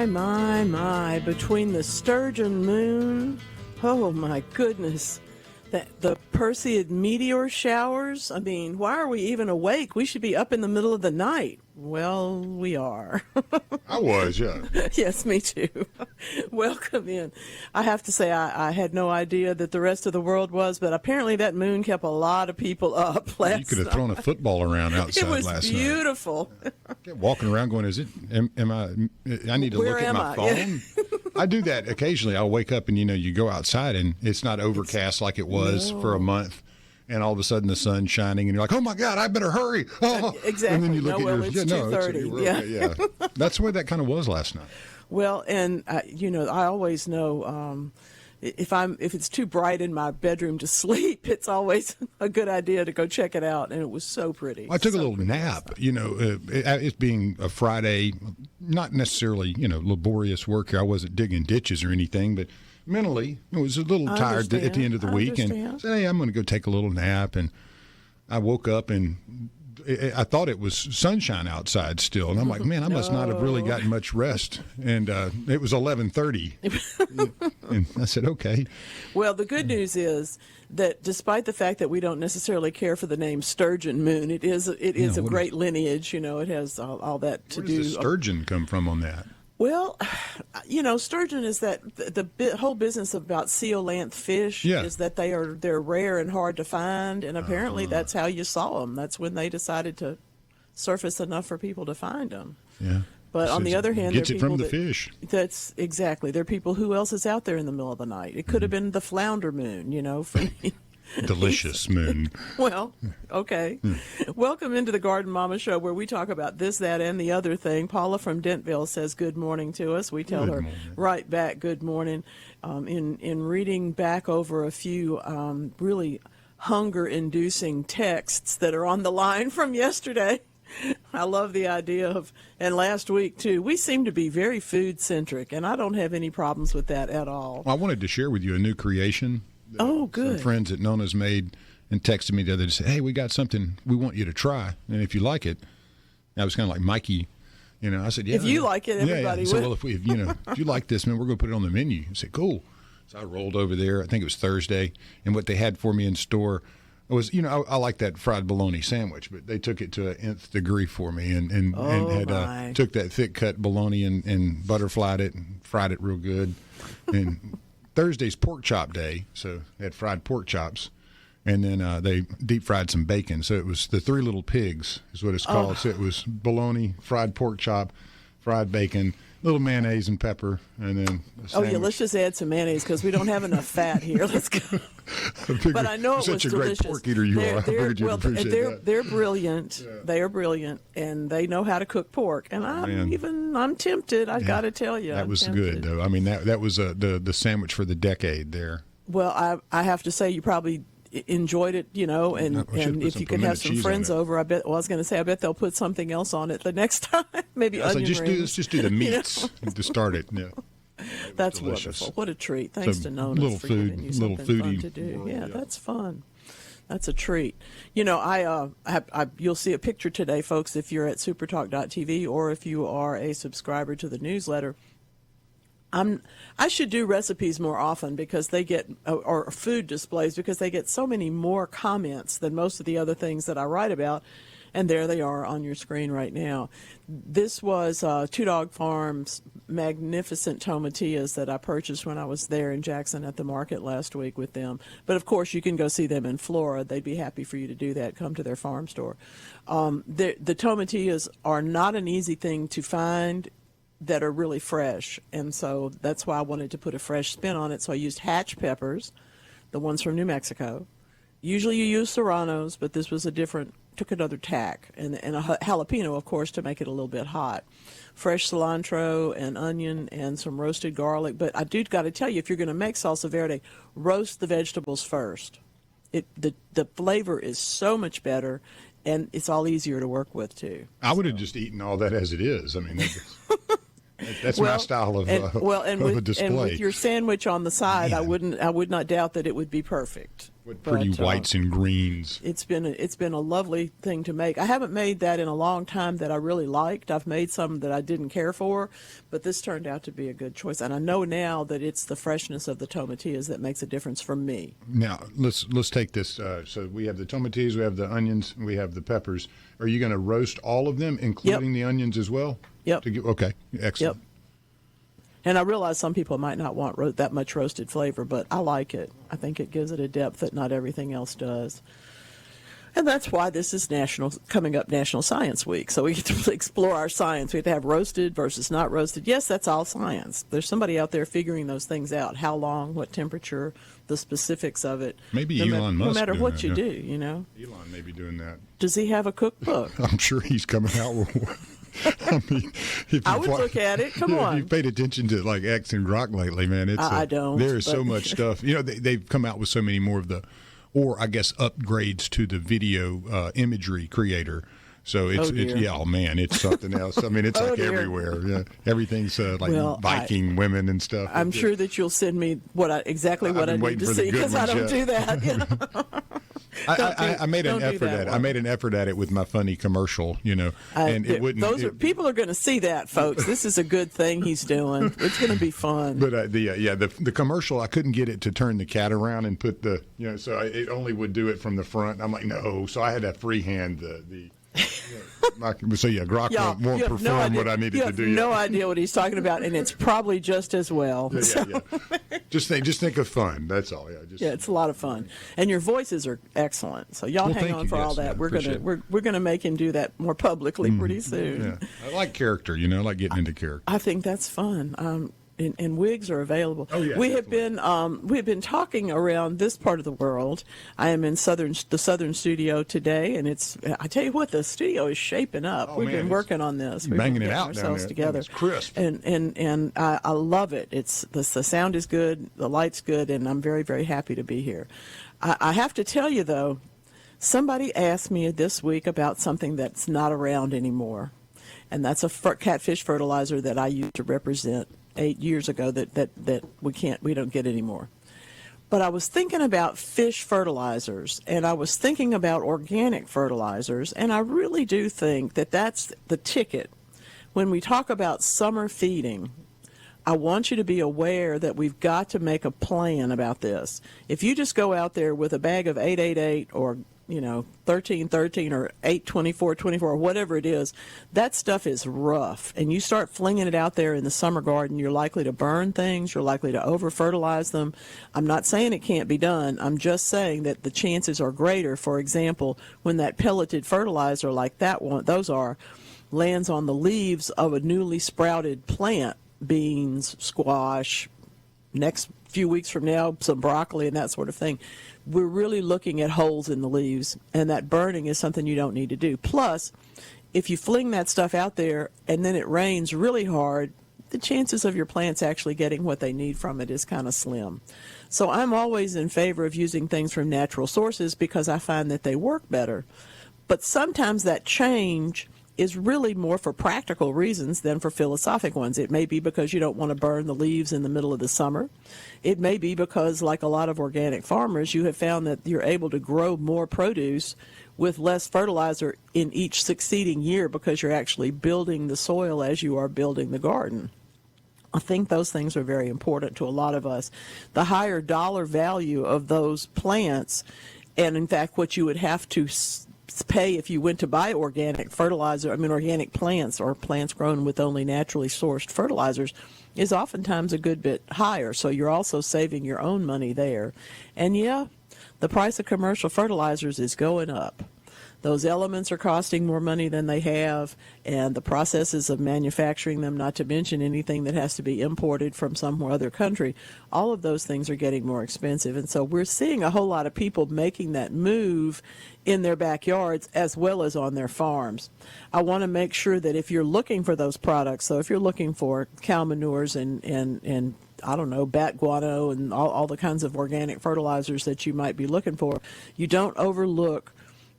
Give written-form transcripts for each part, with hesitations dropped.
my. Between the sturgeon moon, oh my goodness, the Perseid meteor showers. I mean, why are we even awake? We should be up in the middle of the night. Well, we are. I was, yeah. Yes, me too. Welcome in. I have to say, I had no idea that the rest of the world was, but apparently that moon kept a lot of people up last night. You could have thrown a football around outside last night. It was beautiful. Kept walking around going, I need to look at my phone? I do that occasionally. I'll wake up and, you go outside and it's not overcast like it was for a month. And all of a sudden the sun's shining, and you're like, "Oh my God, I better hurry!" Oh. Exactly. And then you look it's 2:30. Yeah. That's the way that kind of was last night. Well, and I always know if it's too bright in my bedroom to sleep, it's always a good idea to go check it out. And it was so pretty. I took a little nap. It being a Friday, not necessarily laborious work here. I wasn't digging ditches or anything, but mentally, I was a little tired at the end of the week, and said, "Hey, I'm going to go take a little nap." And I woke up, and I thought it was sunshine outside still, and I'm like, "Man, I must not have really gotten much rest." And it was 11:30, and I said, "Okay." Well, the good news is that despite the fact that we don't necessarily care for the name Sturgeon Moon, it is a great lineage. It has all that to do. Where does the sturgeon come from on that? Well, sturgeon is that the whole business about coelacanth fish is that they're rare and hard to find, and apparently that's how you saw them. That's when they decided to surface enough for people to find them. Yeah. But on the other hand, gets it from the fish. That's exactly. There are people who else is out there in the middle of the night. It could have been the flounder moon, for me. Delicious moon. Well, okay. Welcome into the Garden Mama Show, where we talk about this, that, and the other thing. Paula from Dentville says good morning to us. We tell her right back good morning. In reading back over a few really hunger-inducing texts that are on the line from yesterday, I love the idea of, and last week too, we seem to be very food-centric, and I don't have any problems with that at all. Well, I wanted to share with you a new creation. Oh, good. Some friends at Nona's made and texted me the other day to say, "Hey, we got something we want you to try, and if you like it," I was kind of like Mikey, I said, "Yeah." If you like it, everybody will. So, well, if you like this, man, we're going to put it on the menu. I said, "Cool." So I rolled over there. I think it was Thursday, and what they had for me in store was, I like that fried bologna sandwich, but they took it to an nth degree for me, and took that thick cut bologna and butterflied it and fried it real good, and. Thursday's pork chop day, so they had fried pork chops, and then they deep fried some bacon. So it was the Three Little Pigs is what it's called. So it was bologna, fried pork chop, fried bacon, little mayonnaise and pepper, and then a sandwich. Let's just add some mayonnaise because we don't have enough fat here. Let's go. But I know it was delicious. Such a great pork eater you are. I figured you'd appreciate that. They're brilliant. Yeah. They are brilliant, and they know how to cook pork. And I'm tempted. I got to tell you, that was good though. I mean, that was the sandwich for the decade there. Well, I have to say, you probably enjoyed it, and if you could have some friends over, I was going to say, I bet they'll put something else on it the next time. Maybe onion rings. Let's just do the meats to start it. Yeah. That's wonderful. What a treat. Thanks to Nona for giving you something fun to do. Yeah, that's fun. That's a treat. You'll see a picture today, folks, if you're at supertalk.tv or if you are a subscriber to the newsletter. I should do recipes more often because they get, or food displays, because they get so many more comments than most of the other things that I write about. And there they are on your screen right now. This was Two Dog Farm's magnificent tomatillas that I purchased when I was there in Jackson at the market last week with them. But, of course, you can go see them in Flora. They'd be happy for you to do that. Come to their farm store. The tomatillas are not an easy thing to find that are really fresh. And so that's why I wanted to put a fresh spin on it. So I used hatch peppers, the ones from New Mexico. Usually you use serranos, but this was took another tack, and a jalapeno, of course, to make it a little bit hot. Fresh cilantro and onion and some roasted garlic. But I do got to tell you, if you're going to make salsa verde, roast the vegetables first. The flavor is so much better, and it's all easier to work with, too. I would have just eaten all that as it is. I mean, that's my style of a display. And with your sandwich on the side, I would not doubt that it would be perfect. With pretty whites and greens. It's been a lovely thing to make. I haven't made that in a long time that I really liked. I've made some that I didn't care for, but this turned out to be a good choice. And I know now that it's the freshness of the tomatillas that makes a difference for me. Now let's take this. So we have the tomatillas, we have the onions, we have the peppers. Are you going to roast all of them, including the onions as well? Yep. Okay, excellent. Yep. And I realize some people might not want that much roasted flavor, but I like it. I think it gives it a depth that not everything else does. And that's why this is coming up National Science Week. So we get to explore our science. We have to have roasted versus not roasted. Yes, that's all science. There's somebody out there figuring those things out. How long, what temperature, the specifics of it. Maybe Elon Musk. No matter what that, you do, you know. Elon may be doing that. Does he have a cookbook? I'm sure he's coming out with one. I mean, I would look at it. Come on. If you've paid attention to like X and Grok lately, man, I don't. There is so much stuff. You know, they've come out with so many more of the, or I guess upgrades to the video imagery creator. So it's it's something else. I mean, it's like everywhere. Yeah, everything's like Viking women and stuff. I'm sure that you'll send me what I need to see because I don't do that. You know? I made an effort at it. I made an effort at it with my funny commercial, you know, and it wouldn't. People are going to see that, folks. This is a good thing he's doing. It's going to be fun. But the commercial, I couldn't get it to turn the cat around and put the, you know, so it only would do it from the front. I'm like, no, so I had to freehand the. So Grok won't perform what I needed to do. No idea what he's talking about, and it's probably just as well. Yeah. Just think of fun. That's all. It's a lot of fun, and your voices are excellent. So hang on for all that. We're gonna make him do that more publicly pretty soon. Yeah. I like character. You know, I like getting into character. I think that's fun. And wigs are available. Oh, yeah, we have been talking around this part of the world. I am in the southern studio today, and I tell you what, the studio is shaping up. We've been working on this. We've banging been it out ourselves down there. together. It's crisp. And I love it. The sound is good, the light's good, and I'm very, very happy to be here. I have to tell you though, somebody asked me this week about something that's not around anymore, and that's a catfish fertilizer that I used to represent 8 years ago that we don't get anymore. But I was thinking about fish fertilizers, and I was thinking about organic fertilizers, and I really do think that that's the ticket. When we talk about summer feeding, I want you to be aware that we've got to make a plan about this. If you just go out there with a bag of 888 or 1313 or 82424 or whatever it is, that stuff is rough. And you start flinging it out there in the summer garden, you're likely to burn things, you're likely to over-fertilize them. I'm not saying it can't be done. I'm just saying that the chances are greater. For example, when that pelleted fertilizer like that one, lands on the leaves of a newly sprouted plant, beans, squash, next few weeks from now, some broccoli and that sort of thing, we're really looking at holes in the leaves, and that burning is something you don't need to do. Plus, if you fling that stuff out there and then it rains really hard, the chances of your plants actually getting what they need from it is kind of slim. So I'm always in favor of using things from natural sources because I find that they work better. But sometimes that change is really more for practical reasons than for philosophic ones. It may be because you don't want to burn the leaves in the middle of the summer. It may be because, like a lot of organic farmers, you have found that you're able to grow more produce with less fertilizer in each succeeding year because you're actually building the soil as you are building the garden. I think those things are very important to a lot of us. The higher dollar value of those plants, and in fact what you would have to pay if you went to buy organic plants or plants grown with only naturally sourced fertilizers, is oftentimes a good bit higher. So you're also saving your own money there. And the price of commercial fertilizers is going up. Those elements are costing more money than they have, and the processes of manufacturing them, not to mention anything that has to be imported from some other country, all of those things are getting more expensive. And so we're seeing a whole lot of people making that move in their backyards as well as on their farms. I want to make sure that if you're looking for those products, so if you're looking for cow manures and I don't know, bat guano and all the kinds of organic fertilizers that you might be looking for, you don't overlook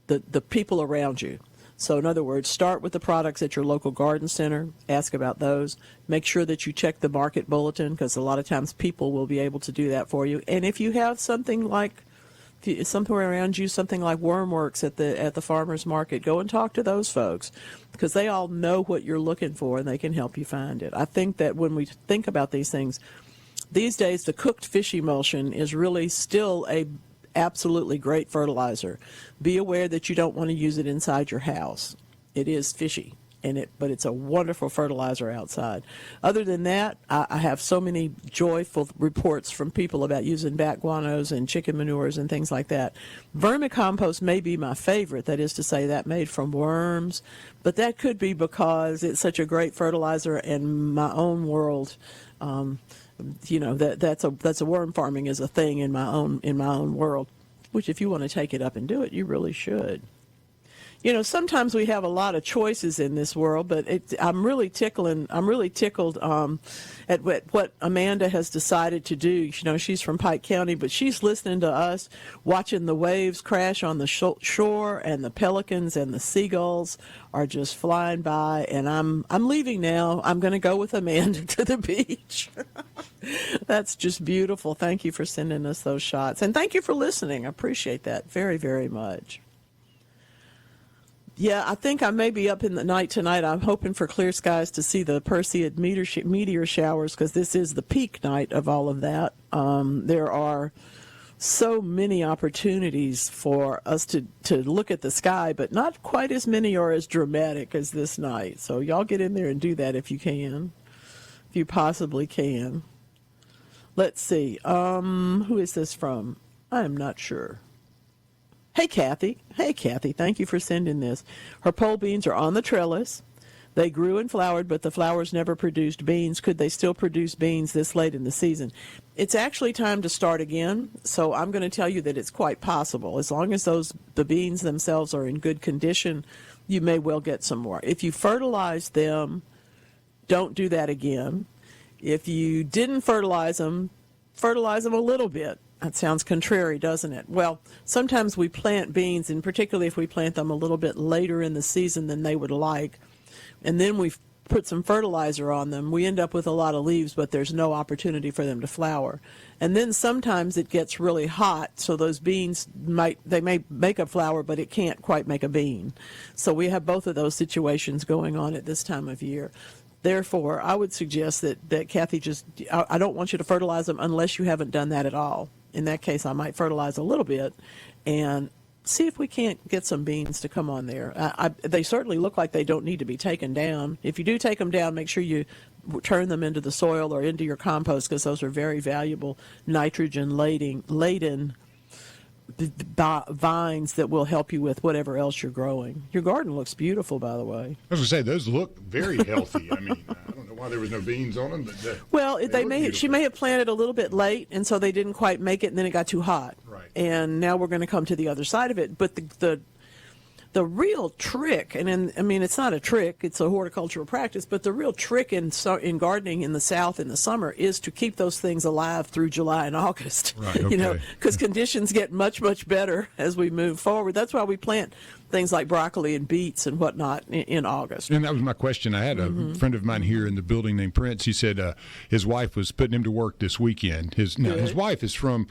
the people around you. So in other words, start with the products at your local garden center, ask about those, make sure that you check the market bulletin because a lot of times people will be able to do that for you. And if you have something like somewhere around you, something like Wormworks at the farmer's market, go and talk to those folks, because they all know what you're looking for and they can help you find it. I think that when we think about these things, these days the cooked fish emulsion is really still a absolutely great fertilizer. Be aware that you don't want to use it inside your house. It is fishy, but it's a wonderful fertilizer outside. Other than that, I have so many joyful reports from people about using bat guanos and chicken manures and things like that. Vermicompost may be my favorite, that is to say, that made from worms, but that could be because it's such a great fertilizer, and my own world, that's a worm farming is a thing in my own world, which if you want to take it up and do it, you really should. Sometimes we have a lot of choices in this world, but I'm really tickled at what Amanda has decided to do. She's from Pike County, but she's listening to us, watching the waves crash on the shore, and the pelicans and the seagulls are just flying by. And I'm leaving now. I'm going to go with Amanda to the beach. That's just beautiful. Thank you for sending us those shots, and thank you for listening. I appreciate that very, very much. Yeah, I think I may be up in the night tonight. I'm hoping for clear skies to see the Perseid meteor showers, because this is the peak night of all of that. There are so many opportunities for us to look at the sky, but not quite as many or as dramatic as this night. So y'all get in there and do that if you can, if you possibly can. Let's see. Who is this from? I am not sure. Hey, Kathy. Thank you for sending this. Her pole beans are on the trellis. They grew and flowered, but the flowers never produced beans. Could they still produce beans this late in the season? It's actually time to start again, so I'm going to tell you that it's quite possible. As long as the beans themselves are in good condition, you may well get some more. If you fertilize them, don't do that again. If you didn't fertilize them a little bit. That sounds contrary, doesn't it? Well, sometimes we plant beans, and particularly if we plant them a little bit later in the season than they would like, and then we put some fertilizer on them, we end up with a lot of leaves, but there's no opportunity for them to flower. And then sometimes it gets really hot, so those beans may make a flower, but it can't quite make a bean. So we have both of those situations going on at this time of year. Therefore, I would suggest that Kathy, I don't want you to fertilize them unless you haven't done that at all. In that case, I might fertilize a little bit and see if we can't get some beans to come on there. They certainly look like they don't need to be taken down. If you do take them down, make sure you turn them into the soil or into your compost, because those are very valuable nitrogen-laden vines that will help you with whatever else you're growing. Your garden looks beautiful, by the way. I was going to say, those look very healthy. I mean, I don't know why there was no beans on them, but she may have planted a little bit late, and so they didn't quite make it, and then it got too hot. Right. And now we're going to come to the other side of it. But the real trick, it's not a trick, it's a horticultural practice, but the real trick in gardening in the South in the summer is to keep those things alive through July and August. Right, okay. Because conditions get much, much better as we move forward. That's why we plant things like broccoli and beets and whatnot in August. And that was my question. I had a friend of mine here in the building named Prince. He said his wife was putting him to work this weekend. His wife is from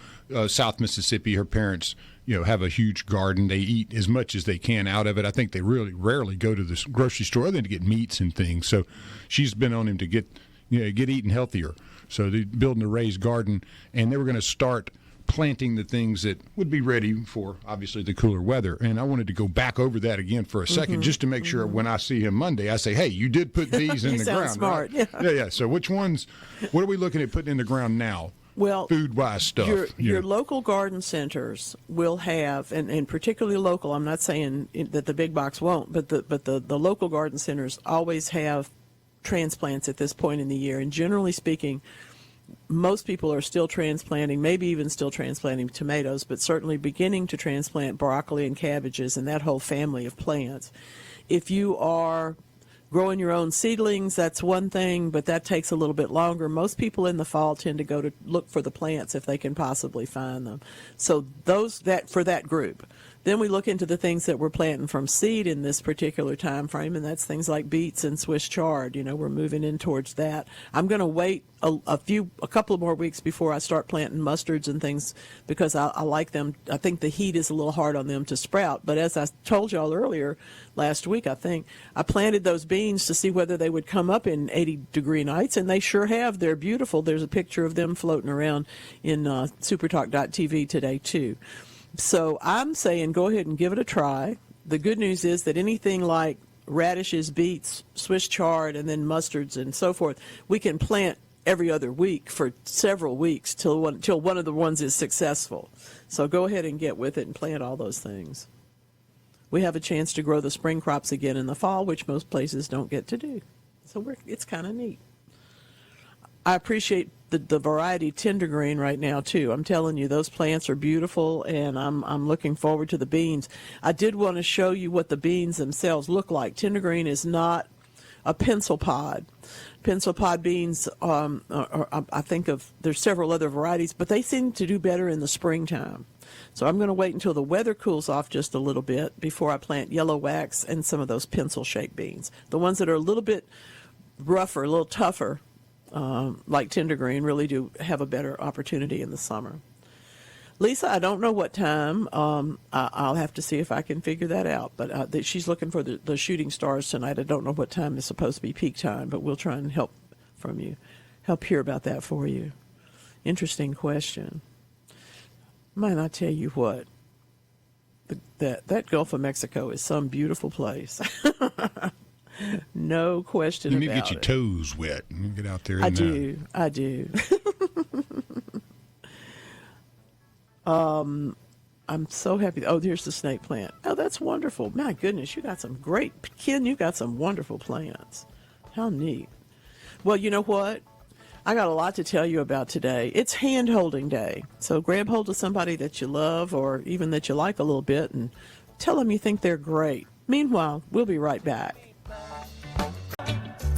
South Mississippi. Her parents have a huge garden. They eat as much as they can out of it. I think they really rarely go to the grocery store other than to get meats and things. So she's been on him to get eating healthier. So they're building a raised garden, and they were going to start planting the things that would be ready for, obviously, the cooler weather. And I wanted to go back over that again for a second, just to make sure when I see him Monday, I say, hey, you did put these in the ground. Smart. Right? Yeah. So what are we looking at putting in the ground now? Well, food-wise stuff. Your local garden centers will have, and particularly local, I'm not saying that the big box won't, but the local garden centers always have transplants at this point in the year. And generally speaking, most people are still transplanting, maybe even still transplanting tomatoes, but certainly beginning to transplant broccoli and cabbages and that whole family of plants. If you are growing your own seedlings, that's one thing, but that takes a little bit longer. Most people in the fall tend to go to look for the plants if they can possibly find them. So for that group, Then we look into the things that we're planting from seed in this particular time frame, and that's things like beets and Swiss chard. We're moving in towards that. I'm going to wait a couple of more weeks before I start planting mustards and things because I like them. I think the heat is a little hard on them to sprout. But as I told y'all earlier last week, I planted those beans to see whether they would come up in 80-degree nights, and they sure have. They're beautiful. There's a picture of them floating around in SuperTalk.tv today, too. So I'm saying go ahead and give it a try. The good news is that anything like radishes, beets, Swiss chard, and then mustards and so forth, we can plant every other week for several weeks till one of the ones is successful. So go ahead and get with it and plant all those things. We have a chance to grow the spring crops again in the fall, which most places don't get to do. So it's kind of neat. I appreciate the variety tender green right now, too. I'm telling you, those plants are beautiful, and I'm looking forward to the beans. I did want to show you what the beans themselves look like. Tender green is not a pencil pod. Pencil pod beans, I think there's several other varieties, but they seem to do better in the springtime. So I'm going to wait until the weather cools off just a little bit before I plant yellow wax and some of those pencil-shaped beans. The ones that are a little bit rougher, a little tougher, like tender green, really do have a better opportunity in the summer. Lisa, I don't know what time. I'll have to see if I can figure that out. But she's looking for the shooting stars tonight. I don't know what time is supposed to be peak time, but we'll try and help hear about that for you. Interesting question. Man, I tell you what, that Gulf of Mexico is some beautiful place. No question about it. You need to get your toes wet and get out there. I do. I'm so happy. Oh, there's the snake plant. Oh, that's wonderful. My goodness, Ken, you got some wonderful plants. How neat. Well, you know what? I got a lot to tell you about today. It's hand-holding day. So grab hold of somebody that you love or even that you like a little bit and tell them you think they're great. Meanwhile, we'll be right back.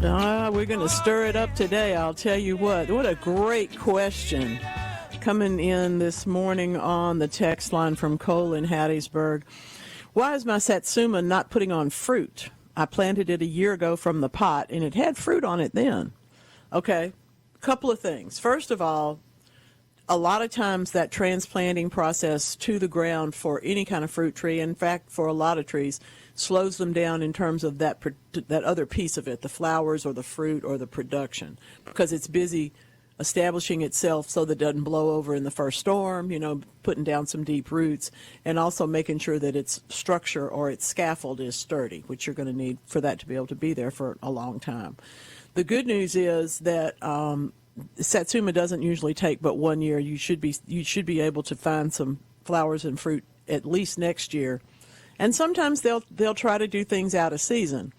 We're going to stir it up today. I'll tell you what. What a great question coming in this morning on the text line from Cole in Hattiesburg. Why is my satsuma not putting on fruit? I planted it a year ago from the pot, and it had fruit on it then. Okay, couple of things. First of all, a lot of times that transplanting process to the ground for any kind of fruit tree, in fact, for a lot of trees, slows them down in terms of that other piece of it, the flowers or the fruit or the production, because it's busy establishing itself so that it doesn't blow over in the first storm, putting down some deep roots, and also making sure that its structure or its scaffold is sturdy, which you're going to need for that to be able to be there for a long time. The good news is that satsuma doesn't usually take but 1 year. You should be able to find some flowers and fruit at least next year. And sometimes they'll try to do things out of season.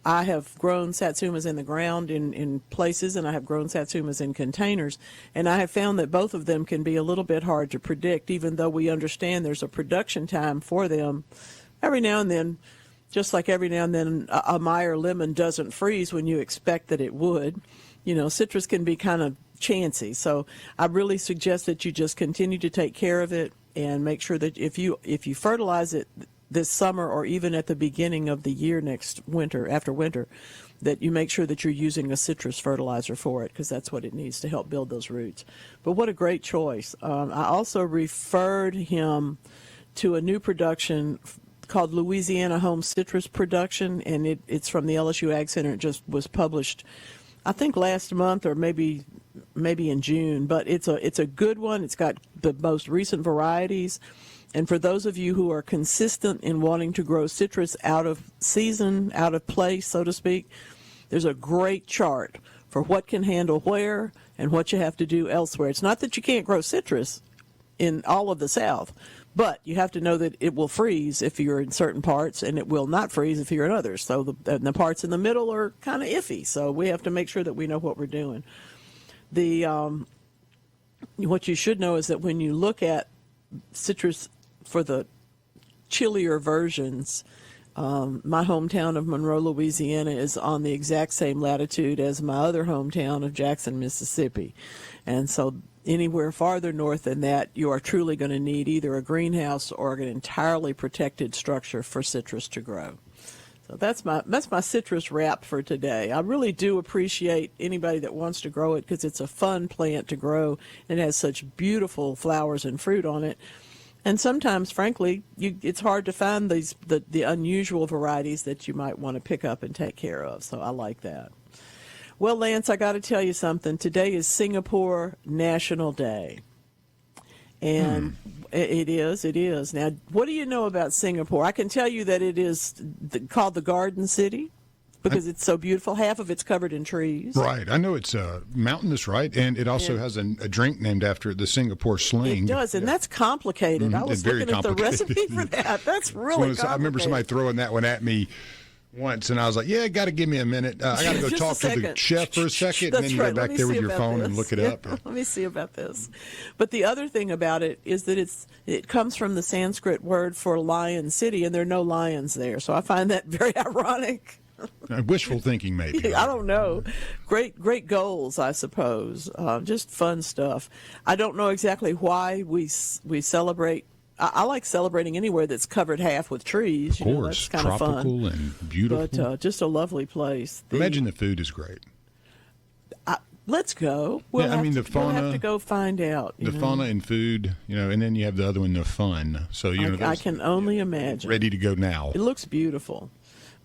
I have grown satsumas in the ground in places, and I have grown satsumas in containers, and I have found that both of them can be a little bit hard to predict, even though we understand there's a production time for them. Every now and then, just like every now and then a Meyer lemon doesn't freeze when you expect that it would. Citrus can be kind of chancy, so I really suggest that you just continue to take care of it and make sure that if you fertilize it this summer or even at the beginning of the year after winter, that you make sure that you're using a citrus fertilizer for it, because that's what it needs to help build those roots. But what a great choice. I also referred him to a new production called Louisiana Home Citrus Production, and it's from the LSU Ag Center. It just was published, I think, last month or maybe in June, but it's a good one. It's got the most recent varieties. And for those of you who are consistent in wanting to grow citrus out of season, out of place, so to speak, there's a great chart for what can handle where and what you have to do elsewhere. It's not that you can't grow citrus in all of the South, but you have to know that it will freeze if you're in certain parts, and it will not freeze if you're in others. So the parts in the middle are kind of iffy. So we have to make sure that we know what we're doing. What you should know is that when you look at citrus for the chillier versions, My hometown of Monroe, Louisiana is on the exact same latitude as my other hometown of Jackson, Mississippi. And so anywhere farther north than that, you are truly going to need either a greenhouse or an entirely protected structure for citrus to grow. So that's my citrus wrap for today. I really do appreciate anybody that wants to grow it because it's a fun plant to grow and it has such beautiful flowers and fruit on it. And sometimes, frankly, it's hard to find the unusual varieties that you might want to pick up and take care of. So I like that. Well, Lance, I got to tell you something. Today is Singapore National Day. And it is. Now, what do you know about Singapore? I can tell you that it is called the Garden City because it's so beautiful. Half of it's covered in trees. Right. I know it's mountainous, right? And it also has a drink named after it, the Singapore Sling. It does, and that's complicated. I was looking at the recipe for that. That's really complicated. I remember somebody throwing that one at me once, and I was like, yeah, got to give me a minute. I got to go talk to the chef for a second, and then you go back there with your phone and look it up. Let me see about this. But the other thing about it is that it comes from the Sanskrit word for lion city, and there are no lions there. So I find that very ironic. Wishful thinking, maybe. I don't know. Great goals, I suppose. Just fun stuff. I don't know exactly why we celebrate. I like celebrating anywhere that's covered half with trees. Of course, that's kind of fun. Tropical and beautiful. But just a lovely place. Imagine the food is great. Let's go. The fauna. We'll have to go find out. The fauna and food, and then you have the other one, the fun. So I can only imagine. Ready to go now. It looks beautiful.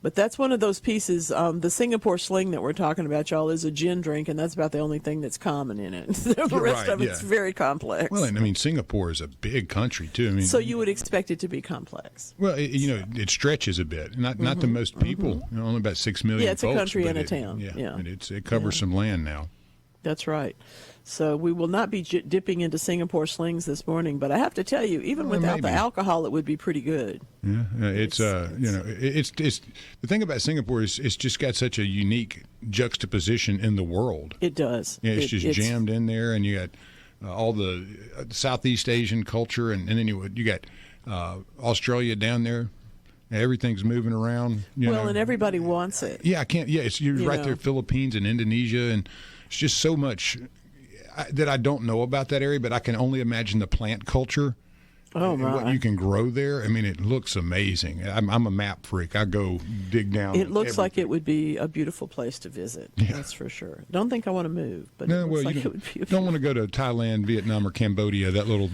But that's one of those pieces. The Singapore Sling that we're talking about, y'all, is a gin drink, and that's about the only thing that's common in it. The rest of it's very complex. Well, and Singapore is a big country too. So you would expect it to be complex. Well, it stretches a bit. Not the most people. Only about 6 million. Yeah, it's folks, a country and a town. And it covers some land now. That's right. So we will not be dipping into Singapore slings this morning, but I have to tell you, even without the alcohol, it would be pretty good. Yeah, it's the thing about Singapore is it's just got such a unique juxtaposition in the world. It does. Yeah, it's jammed in there, and you got all the Southeast Asian culture, and then you got Australia down there. Everything's moving around. And everybody wants it. Yeah, I can't. Yeah, you're right there, Philippines and Indonesia, and it's just so much that I don't know about that area, but I can only imagine the plant culture. Oh, my. What you can grow there. It looks amazing. I'm a map freak. I go dig down. It looks like it would be a beautiful place to visit. Yeah. That's for sure. Don't think I want to move, but it looks like it would be. Don't want to go to Thailand, Vietnam, or Cambodia, that little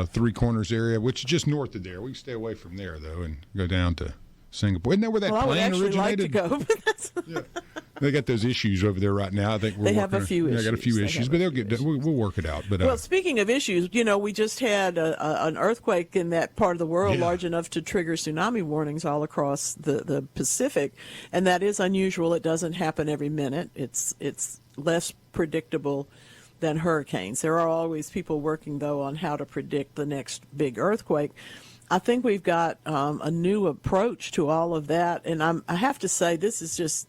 Three Corners area, which is just north of there. We can stay away from there, though, and go down to Singapore. Isn't that where that plane originated? Like to go, but that's They got those issues over there right now. I think they have a few issues. They got a few issues, but we'll work it out. But well, speaking of issues, we just had an earthquake in that part of the world large enough to trigger tsunami warnings all across the Pacific, and that is unusual. It doesn't happen every minute. It's less predictable than hurricanes. There are always people working, though, on how to predict the next big earthquake. I think we've got a new approach to all of that, and I have to say this is just.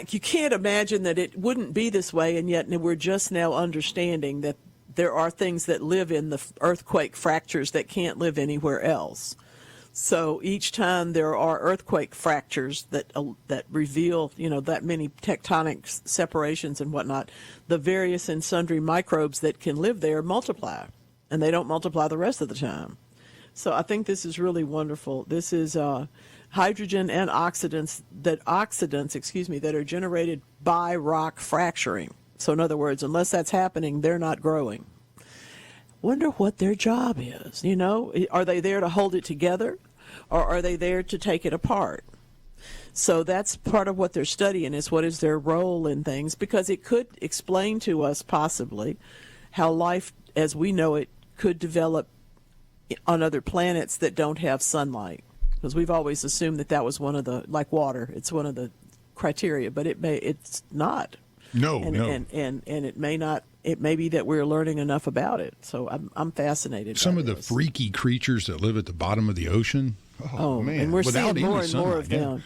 You can't imagine that it wouldn't be this way, and yet we're just now understanding that there are things that live in the earthquake fractures that can't live anywhere else. So each time there are earthquake fractures that reveal, that many tectonic separations and whatnot, the various and sundry microbes that can live there multiply, and they don't multiply the rest of the time. So I think this is really wonderful. This is hydrogen and oxidants that are generated by rock fracturing. So in other words, unless that's happening, they're not growing. Wonder what their job is. Are they there to hold it together, or are they there to take it apart? So that's part of what they're studying, is what is their role in things, because it could explain to us possibly how life as we know it could develop on other planets that don't have sunlight. Because we've always assumed that was one of the, like water, it's one of the criteria, but it's not. No. And it may not. It may be that we're learning enough about it. So I'm fascinated. Some of the freaky creatures that live at the bottom of the ocean. Oh man! And we're Without seeing more and more of them.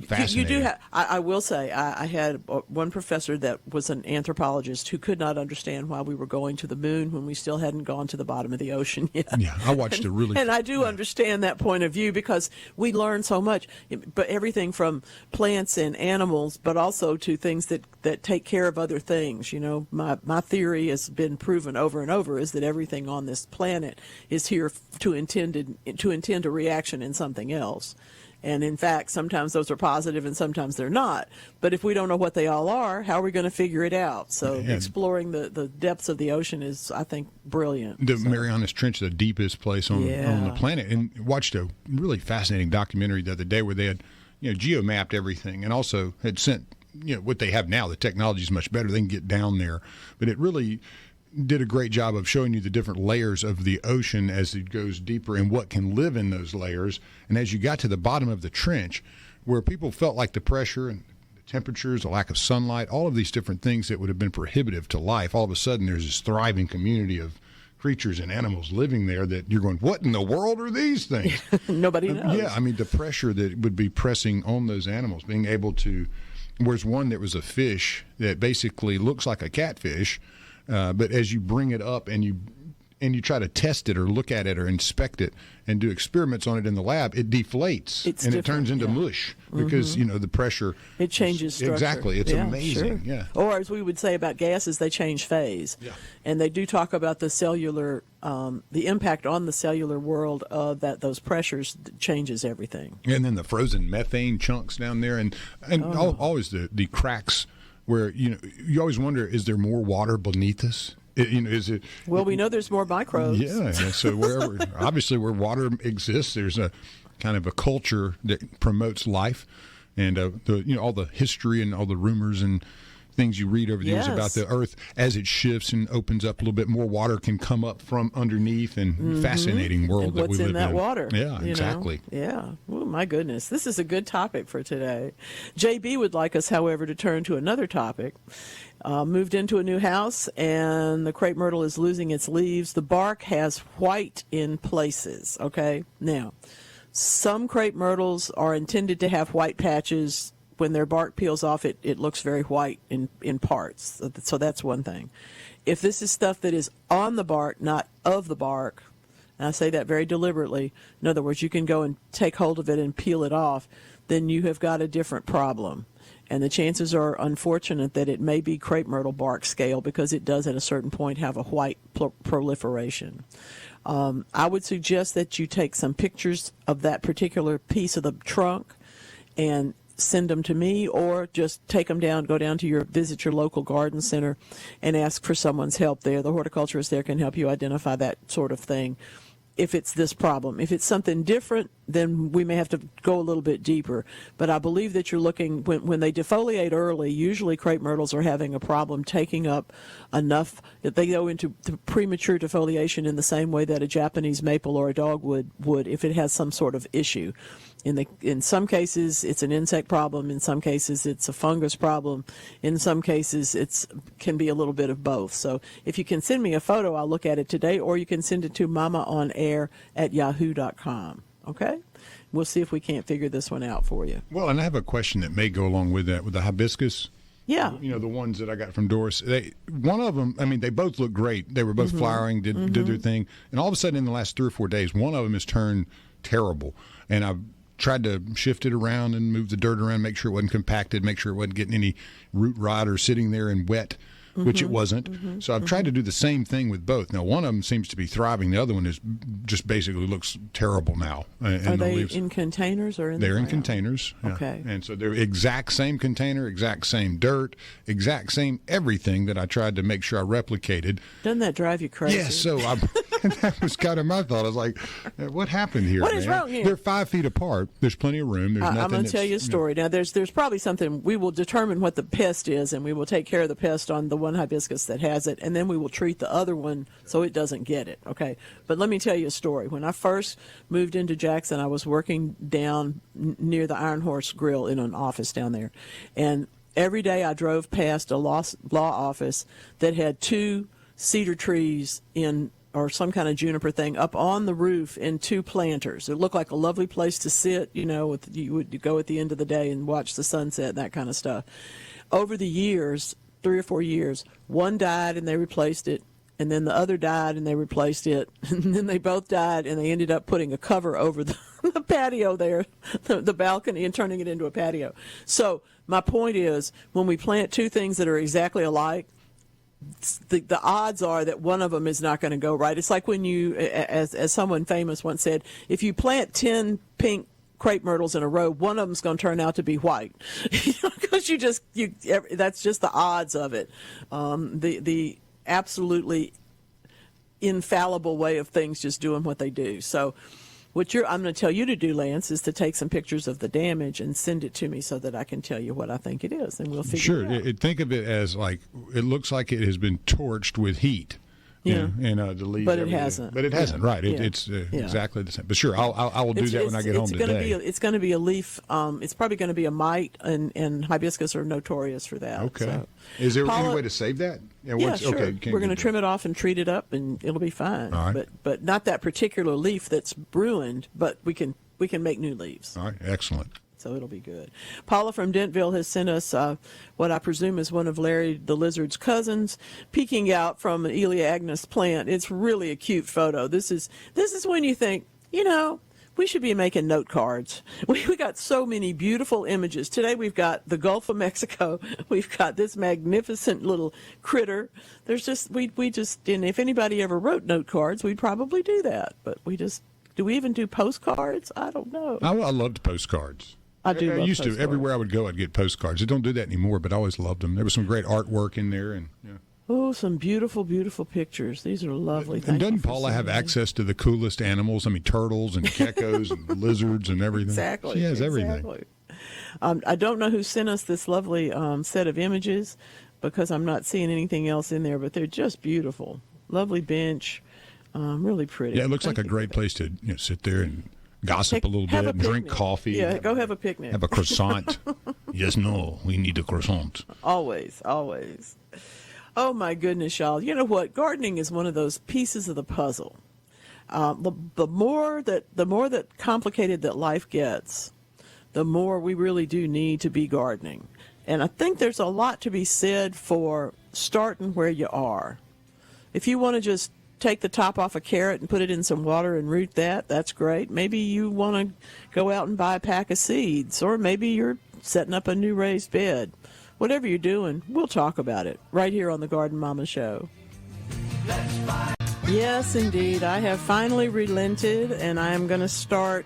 fascinating. You do have. I will say, I had one professor that was an anthropologist who could not understand why we were going to the moon when we still hadn't gone to the bottom of the ocean yet. Yeah, I watched a really. And I do understand that point of view because we learn so much, but everything from plants and animals, but also to things that take care of other things. You know, my theory has been proven over and over is that everything on this planet is here to intend a reaction in something else. And in fact, sometimes those are positive and sometimes they're not. But if we don't know what they all are, how are we going to figure it out? So exploring the depths of the ocean is, I think, brilliant. The Marianas Trench, the deepest place on the planet. And watched a really fascinating documentary the other day where they had, geomapped everything and also had sent, what they have now. The technology is much better. They can get down there. But it really did a great job of showing you the different layers of the ocean as it goes deeper and what can live in those layers. And as you got to the bottom of the trench, where people felt like the pressure and the temperatures, the lack of sunlight, all of these different things that would have been prohibitive to life, all of a sudden there's this thriving community of creatures and animals living there that you're going, what in the world are these things? Nobody knows. Yeah, I mean, the pressure that would be pressing on those animals, being able to, where's one that was a fish that basically looks like a catfish, but as you bring it up and you try to test it or look at it or inspect it and do experiments on it in the lab, it deflates it turns into mush because the pressure. It changes structure. Exactly, it's amazing. Sure. Yeah. Or as we would say about gases, they change phase. Yeah. And they do talk about the cellular, the impact on the cellular world of those pressures changes everything. And then the frozen methane chunks down there, and always the cracks. Where you always wonder, is there more water beneath us? Is it? Well, we know there's more microbes. Yeah. So obviously where water exists, there's a kind of a culture that promotes life, and all the history and all the rumors and things you read over the years about the earth as it shifts and opens up a little bit more water can come up from underneath, and fascinating world and that we live in. What's in that water? Yeah, exactly. Yeah. Oh, my goodness. This is a good topic for today. JB would like us, however, to turn to another topic. Moved into a new house, and the crepe myrtle is losing its leaves. The bark has white in places, okay? Now, some crepe myrtles are intended to have white patches. When their bark peels off, it looks very white in parts. So that's one thing. If this is stuff that is on the bark, not of the bark, and I say that very deliberately, in other words, you can go and take hold of it and peel it off, then you have got a different problem. And the chances are unfortunate that it may be crepe myrtle bark scale because it does at a certain point have a white proliferation. I would suggest that you take some pictures of that particular piece of the trunk and send them to me, or just take them down, visit your local garden center and ask for someone's help there. The horticulturist there can help you identify that sort of thing if it's this problem. If it's something different, then we may have to go a little bit deeper. But I believe that you're looking, when they defoliate early, usually crepe myrtles are having a problem taking up enough that they go into premature defoliation in the same way that a Japanese maple or a dogwood would if it has some sort of issue. In some cases, it's an insect problem. In some cases, it's a fungus problem. In some cases, can be a little bit of both. So if you can send me a photo, I'll look at it today, or you can send it to mamaonair@yahoo.com. Okay? We'll see if we can't figure this one out for you. Well, and I have a question that may go along with that, with the hibiscus. Yeah. The ones that I got from Doris. One of them, I mean, they both look great. They were both flowering, did their thing. And all of a sudden, in the last 3 or 4 days, one of them has turned terrible. And I've tried to shift it around and move the dirt around, make sure it wasn't compacted, make sure it wasn't getting any root rot or sitting there in wet, which it wasn't. So I've tried to do the same thing with both. Now, one of them seems to be thriving. The other one is just basically looks terrible now. Are they in containers or in the ground? They're in containers. Yeah. Okay. And so they're exact same container, exact same dirt, exact same everything that I tried to make sure I replicated. Doesn't that drive you crazy? Yeah, so that was kind of my thought. I was like, what happened here? What is wrong here? They're 5 feet apart. There's plenty of room. There's nothing. I'm going to tell you a story. Now, there's probably something. We will determine what the pest is, and we will take care of the pest on the one hibiscus that has it, and then we will treat the other one so it doesn't get it. Okay. But let me tell you a story. When I first moved into Jackson, I was working down near the Iron Horse Grill in an office down there, and every day I drove past a law office that had 2 cedar trees in or some kind of juniper thing up on the roof in 2 planters. It looked like a lovely place to sit, you would go at the end of the day and watch the sunset and that kind of stuff. Over the years, 3 or 4 years, one died and they replaced it, and then the other died and they replaced it, and then they both died and they ended up putting a cover over the patio there, the balcony, and turning it into a patio. So my point is, when we plant 2 things that are exactly alike, the odds are that one of them is not going to go right. It's like when you, as someone famous once said, if you plant 10 pink crepe myrtles in a row, one of them's going to turn out to be white, because that's just the odds of it. The absolutely infallible way of things just doing what they do. So what I'm going to tell you to do, Lance, is to take some pictures of the damage and send it to me so that I can tell you what I think it is, and we'll figure it out. Think of it as like, it looks like it has been torched with heat. Yeah, and the leaves. But it hasn't. But it hasn't, right? It's exactly the same. But sure, I will do that when I get home today. It's going to be a leaf. It's probably going to be a mite, and hibiscus are notorious for that. Okay. So, is there any way to save that? Yeah, sure. Okay, we're going to trim it off and treat it up, and it'll be fine. All right. But not that particular leaf that's ruined. But we can make new leaves. All right, excellent. So it'll be good. Paula from Dentville has sent us what I presume is one of Larry the Lizard's cousins peeking out from an Eleagnus plant. It's really a cute photo. This is when you think, we should be making note cards. We got so many beautiful images. Today we've got the Gulf of Mexico. We've got this magnificent little critter. There's just, and if anybody ever wrote note cards, we'd probably do that. But do we even do postcards? I don't know. I loved postcards. I do. I used to. Everywhere I would go, I'd get postcards. I don't do that anymore, but I always loved them. There was some great artwork in there, and oh, some beautiful, beautiful pictures. These are lovely. And doesn't Paula have access to the coolest animals? I mean, turtles and geckos and lizards and everything. Exactly. She has everything. I don't know who sent us this lovely set of images, because I'm not seeing anything else in there, but they're just beautiful. Lovely bench, really pretty. Yeah, it looks like a great place to sit there and gossip a little bit, drink coffee. Yeah, go have a picnic. Have a croissant. Yes, no, we need a croissant. Always, always. Oh, my goodness, y'all. You know what? Gardening is one of those pieces of the puzzle. The more that complicated that life gets, the more we really do need to be gardening. And I think there's a lot to be said for starting where you are. If you want to just take the top off a carrot and put it in some water and root that's great. Maybe you want to go out and buy a pack of seeds, or maybe you're setting up a new raised bed. Whatever you're doing, we'll talk about it right here on the Garden Mama Show. Yes, indeed. I have finally relented, and I am going to start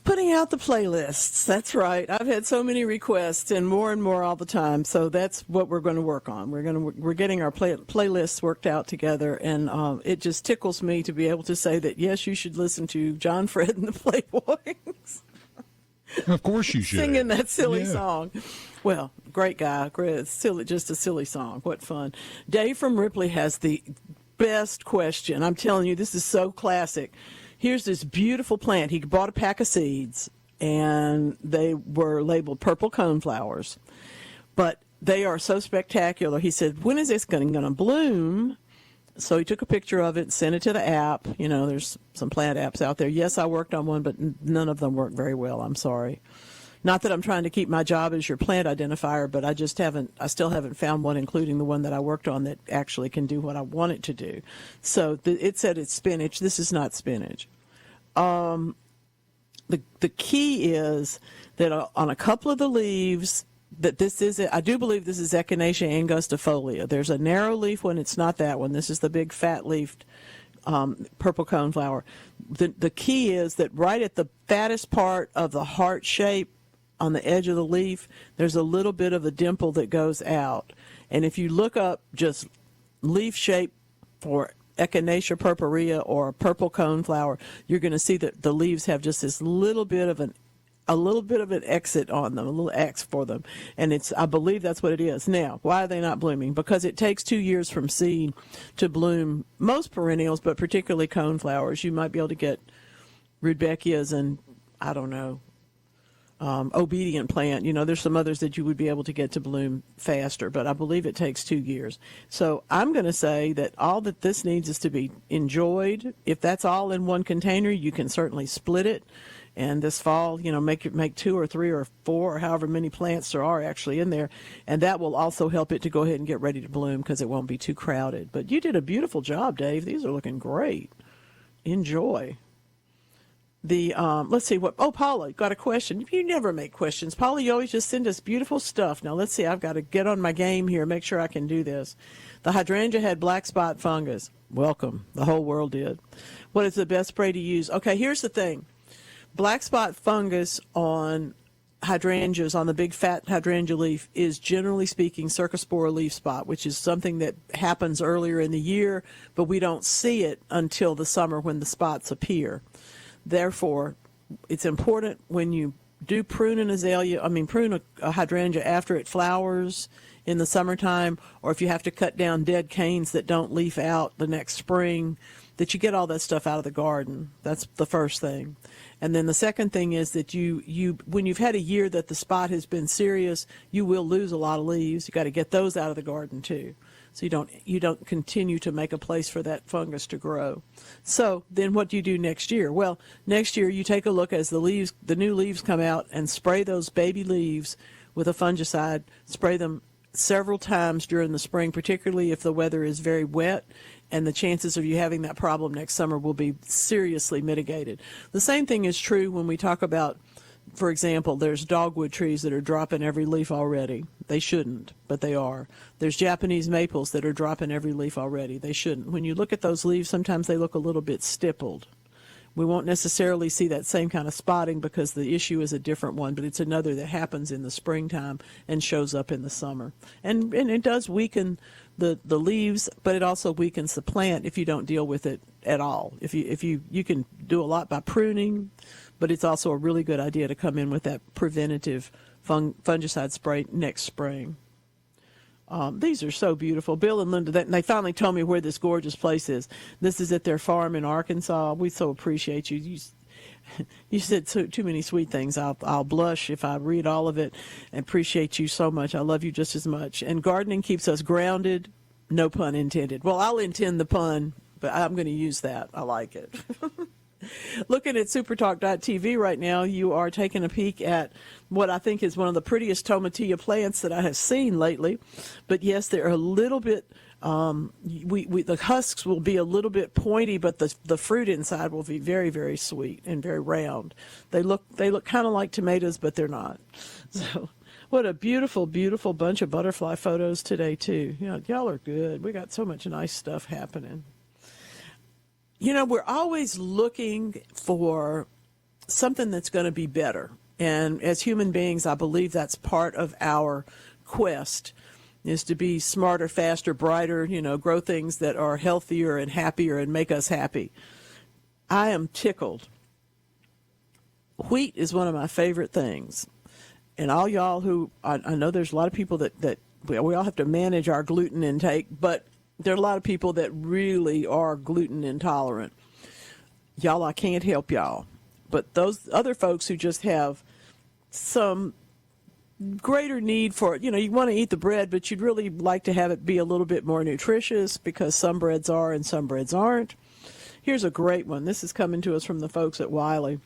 putting out the playlists. That's right. I've had so many requests, and more all the time. So that's what we're going to work on. We're getting our playlists worked out together, and it just tickles me to be able to say that yes, you should listen to John Fred and the Playboys. Of course you should. Singing that silly song. Well, great guy. Great, just a silly song. What fun. Dave from Ripley has the best question. I'm telling you, this is so classic. Here's this beautiful plant. He bought a pack of seeds, and they were labeled purple coneflowers. But they are so spectacular. He said, when is this going to bloom? So he took a picture of it and sent it to the app. There's some plant apps out there. Yes, I worked on one, but none of them work very well. I'm sorry. Not that I'm trying to keep my job as your plant identifier, but I still haven't found one, including the one that I worked on, that actually can do what I want it to do. So it said it's spinach. This is not spinach. The key is that on a couple of the leaves, that this is it. I do believe this is Echinacea angustifolia. There's a narrow leaf one. It's not that one. This is the big fat-leafed purple coneflower. The key is that right at the fattest part of the heart shape on the edge of the leaf, there's a little bit of a dimple that goes out. And if you look up just leaf shape for Echinacea purpurea or purple coneflower, you're going to see that the leaves have just this little bit of an exit on them, a little X for them. And I believe that's what it is. Now, why are they not blooming? Because it takes 2 years from seed to bloom most perennials, but particularly coneflowers. You might be able to get rudbeckias and, I don't know, obedient plant. There's some others that you would be able to get to bloom faster, but I believe it takes 2 years. So I'm going to say that all that this needs is to be enjoyed. If that's all in one container, you can certainly split it. And this fall, make 2 or 3 or 4 or however many plants there are actually in there. And that will also help it to go ahead and get ready to bloom because it won't be too crowded. But you did a beautiful job, Dave. These are looking great. Enjoy. Let's see Paula, got a question. You never make questions. Paula, you always just send us beautiful stuff. Now, let's see. I've got to get on my game here, make sure I can do this. The hydrangea had black spot fungus. Welcome. The whole world did. What is the best spray to use? Okay, here's the thing. Black spot fungus on hydrangeas, on the big fat hydrangea leaf, is generally speaking cercospora leaf spot, which is something that happens earlier in the year, but we don't see it until the summer when the spots appear. Therefore, it's important when you do prune a hydrangea after it flowers in the summertime, or if you have to cut down dead canes that don't leaf out the next spring, that you get all that stuff out of the garden. That's the first thing. And then the second thing is that you when you've had a year that the spot has been serious, you will lose a lot of leaves. You got to get those out of the garden too. So you don't continue to make a place for that fungus to grow. So then what do you do next year? Well, next year you take a look as the new leaves come out and spray those baby leaves with a fungicide. Spray them several times during the spring, particularly if the weather is very wet, and the chances of you having that problem next summer will be seriously mitigated. The same thing is true when we talk about, for example, there's dogwood trees that are dropping every leaf already. They shouldn't, but they are. There's Japanese maples that are dropping every leaf already. They shouldn't. When you look at those leaves, sometimes they look a little bit stippled. We won't necessarily see that same kind of spotting because the issue is a different one, but it's another that happens in the springtime and shows up in the summer. And it does weaken the leaves, but it also weakens the plant if you don't deal with it at all. If you can do a lot by pruning, but it's also a really good idea to come in with that preventative fungicide spray next spring. These are so beautiful. Bill and Linda, they finally told me where this gorgeous place is. This is at their farm in Arkansas. We so appreciate you. You said too many sweet things. I'll blush if I read all of it. I appreciate you so much. I love you just as much. And gardening keeps us grounded. No pun intended. Well, I'll intend the pun, but I'm going to use that. I like it. Looking at supertalk.tv right now, you are taking a peek at what I think is one of the prettiest tomatilla plants that I have seen lately. But yes, they're a little bit, the husks will be a little bit pointy, but the fruit inside will be very, very sweet and very round. They look kind of like tomatoes, but they're not. So what a beautiful, beautiful bunch of butterfly photos today, too. Y'all are good. We got so much nice stuff happening. We're always looking for something that's going to be better. And as human beings, I believe that's part of our quest, is to be smarter, faster, brighter, grow things that are healthier and happier and make us happy. I am tickled. Wheat is one of my favorite things. And all y'all who, I know there's a lot of people that we all have to manage our gluten intake, but there are a lot of people that really are gluten intolerant. Y'all, I can't help y'all. But those other folks who just have some greater need for, you want to eat the bread, but you'd really like to have it be a little bit more nutritious because some breads are and some breads aren't. Here's a great one. This is coming to us from the folks at Wiley.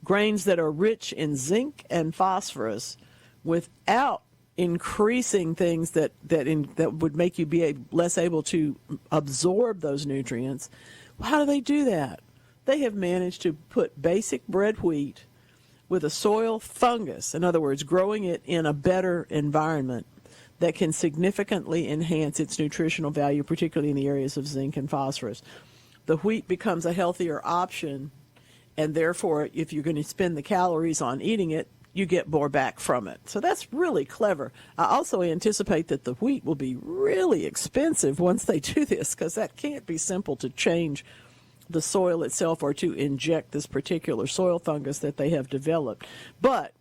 Grains that are rich in zinc and phosphorus without increasing things that would make you be less able to absorb those nutrients. Well, how do they do that? They have managed to put basic bread wheat with a soil fungus, in other words, growing it in a better environment that can significantly enhance its nutritional value, particularly in the areas of zinc and phosphorus. The wheat becomes a healthier option, and therefore, if you're going to spend the calories on eating it, you get more back from it. So that's really clever. I also anticipate that the wheat will be really expensive once they do this, because that can't be simple to change the soil itself or to inject this particular soil fungus that they have developed. But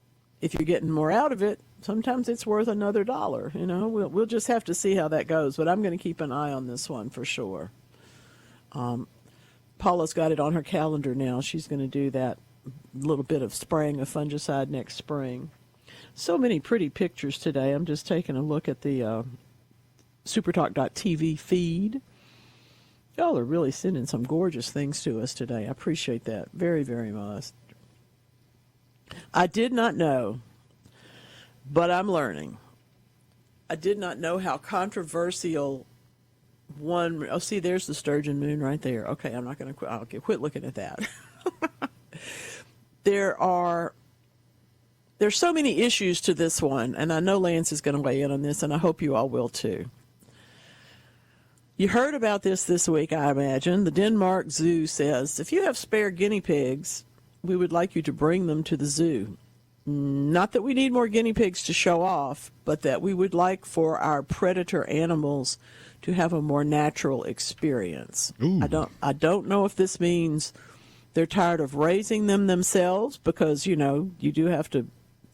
if you're getting more out of it, sometimes it's worth another $1. We'll just have to see how that goes. But I'm going to keep an eye on this one for sure. Paula's got it on her calendar now. She's going to do that little bit of spraying of fungicide next spring. So many pretty pictures today. I'm just taking a look at the SuperTalk.tv feed. Y'all are really sending some gorgeous things to us today. I appreciate that very, very much. I did not know, but I'm learning. I did not know how controversial see, there's the sturgeon moon right there. Okay, I'm not going to I'll quit looking at that. There's so many issues to this one, and I know Lance is going to weigh in on this, and I hope you all will too. You heard about this week, I imagine. The Denmark Zoo says, if you have spare guinea pigs, we would like you to bring them to the zoo. Not that we need more guinea pigs to show off, but that we would like for our predator animals to have a more natural experience. Ooh. I don't know if this means they're tired of raising them themselves, because, you do have to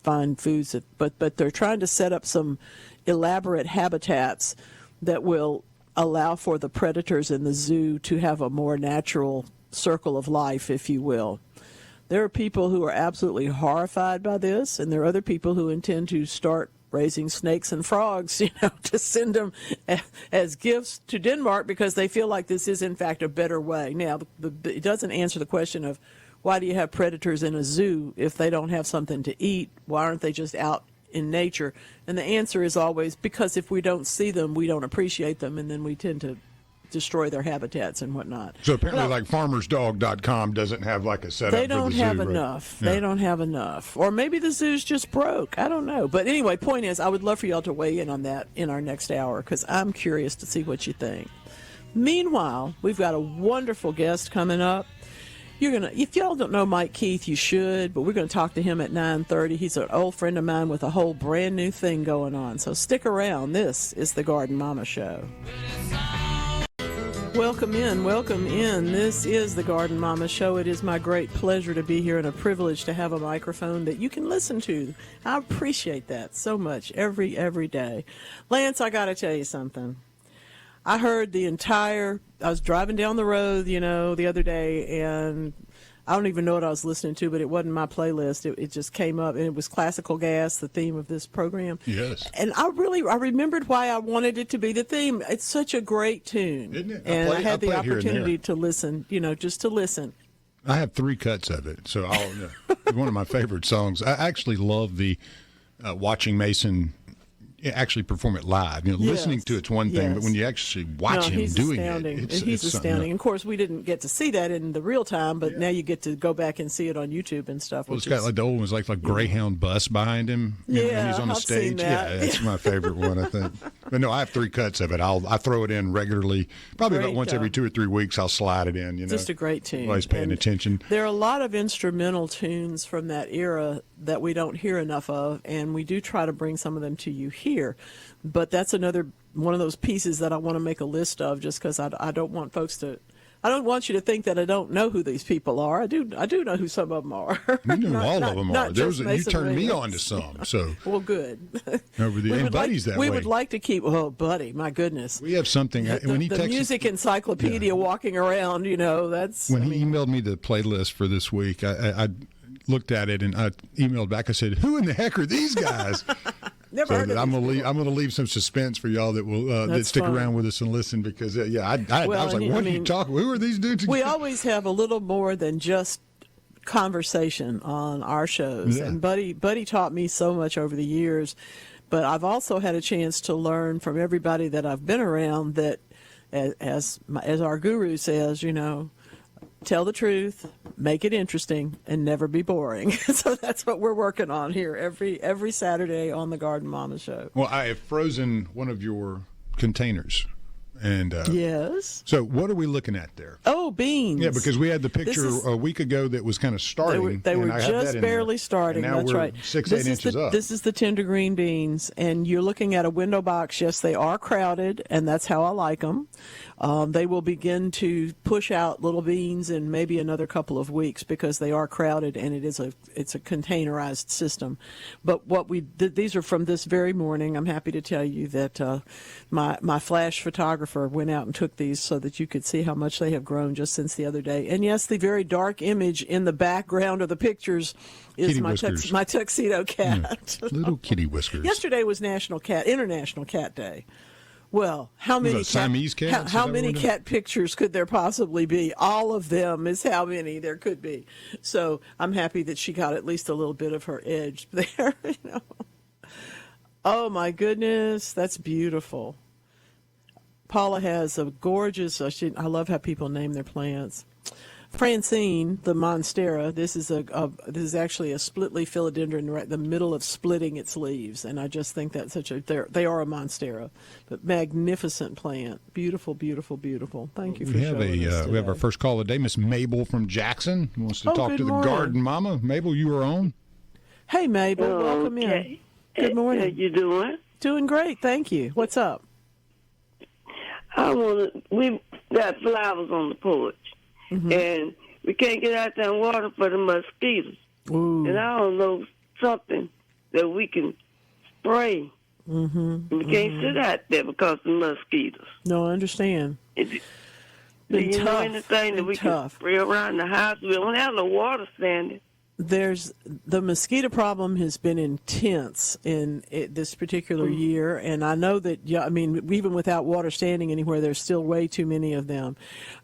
find foods, but they're trying to set up some elaborate habitats that will allow for the predators in the zoo to have a more natural circle of life, if you will. There are people who are absolutely horrified by this, and there are other people who intend to start raising snakes and frogs, to send them as gifts to Denmark, because they feel like this is, in fact, a better way. Now, it doesn't answer the question of why do you have predators in a zoo if they don't have something to eat? Why aren't they just out in nature? And the answer is always because if we don't see them, we don't appreciate them, and then we tend to destroy their habitats and whatnot. So apparently, like farmersdog.com doesn't have like a setup for the zoo. They don't have enough. Right? Yeah. They don't have enough. Or maybe the zoo's just broke. I don't know. But anyway, point is, I would love for y'all to weigh in on that in our next hour, because I'm curious to see what you think. Meanwhile, we've got a wonderful guest coming up. If y'all don't know Mike Keith, you should, but we're going to talk to him at 9:30. He's an old friend of mine with a whole brand new thing going on. So stick around. This is the Garden Mama Show. Welcome in. This is the Garden Mama Show. It is my great pleasure to be here and a privilege to have a microphone that you can listen to. I appreciate that so much every day. Lance, I got to tell you something. I heard I was driving down the road, the other day, and I don't even know what I was listening to, but it wasn't my playlist. It just came up, and it was Classical Gas, the theme of this program. Yes. And I remembered why I wanted it to be the theme. It's such a great tune. Isn't it? And I had the opportunity to listen, just to listen. I have 3 cuts of it, so one of my favorite songs. I actually love the watching Mason actually perform it live. Listening to it's one thing, but when you actually watch him doing he's astounding. Of course, we didn't get to see that in the real time, but now you get to go back and see it on YouTube and stuff. Well, it's got like the old ones, like Greyhound bus behind him. When he's on the stage. Seen that. Yeah, that's my favorite one, I think. But no, I have 3 cuts of it. I throw it in regularly, probably about once every 2 or 3 weeks. I'll slide it in. Just a great tune. Always paying attention. There are a lot of instrumental tunes from that era that we don't hear enough of, and we do try to bring some of them to you here. But that's another one of those pieces that I want to make a list of, just because I don't want folks to. I don't want you to think that I don't know who these people are. I do know who some of them are. You know all of them are. You turned me on to some. So well, good. Buddy's that way. We would like to keep. Oh, Buddy, my goodness. We have something when he the music encyclopedia walking around. That's when he emailed me the playlist for this week. I looked at it and I emailed back. I said, "Who in the heck are these guys?" Never heard of I'm gonna leave some suspense for y'all that will that stick around with us and listen, because I was like, what are you talking? Who are these dudes? We always have a little more than just conversation on our shows, and Buddy taught me so much over the years. But I've also had a chance to learn from everybody that I've been around that, as our guru says, tell the truth, make it interesting, and never be boring. So that's what we're working on here every Saturday on the Garden Mama Show. Well, I have frozen one of your containers. And yes. So what are we looking at there? Oh, beans. Yeah, because we had the picture a week ago that was kind of starting. They were just barely starting. And now that's we're right. 6-8 inches up. This is the tender green beans, and you're looking at a window box. Yes, they are crowded, and that's how I like them. They will begin to push out little beans in maybe another couple of weeks, because they are crowded, and it's a containerized system. But these are from this very morning. I'm happy to tell you that my flash photographer went out and took these so that you could see how much they have grown phone just since the other day. And yes, the very dark image in the background of the pictures is my tuxedo cat. Yeah. Little kitty whiskers. Yesterday was International Cat Day. Well, how many Siamese cats? How many cat pictures could there possibly be? All of them is how many there could be. So I'm happy that she got at least a little bit of her edge there. Oh my goodness, that's beautiful. Paula has a gorgeous. I love how people name their plants. Francine, the monstera. This is actually a split leaf philodendron right in the middle of splitting its leaves, and I just think that's they are a monstera, but magnificent plant, beautiful, beautiful, beautiful. Thank you for showing us today. We have our first call of the day. Miss Mabel from Jackson wants to talk to the garden mama. Mabel, you are on. Hey Mabel, welcome in. Good morning. How you doing? Doing great, thank you. What's up? We got flowers on the porch. Mm-hmm. And we can't get out there and water for the mosquitoes. Ooh. And I don't know something that we can spray. Mm-hmm. We can't sit out there because of the mosquitoes. No, I understand. Do you know anything that we can spray around the house? We don't have no water standing. The mosquito problem has been intense in this particular year, and I know that, even without water standing anywhere, there's still way too many of them.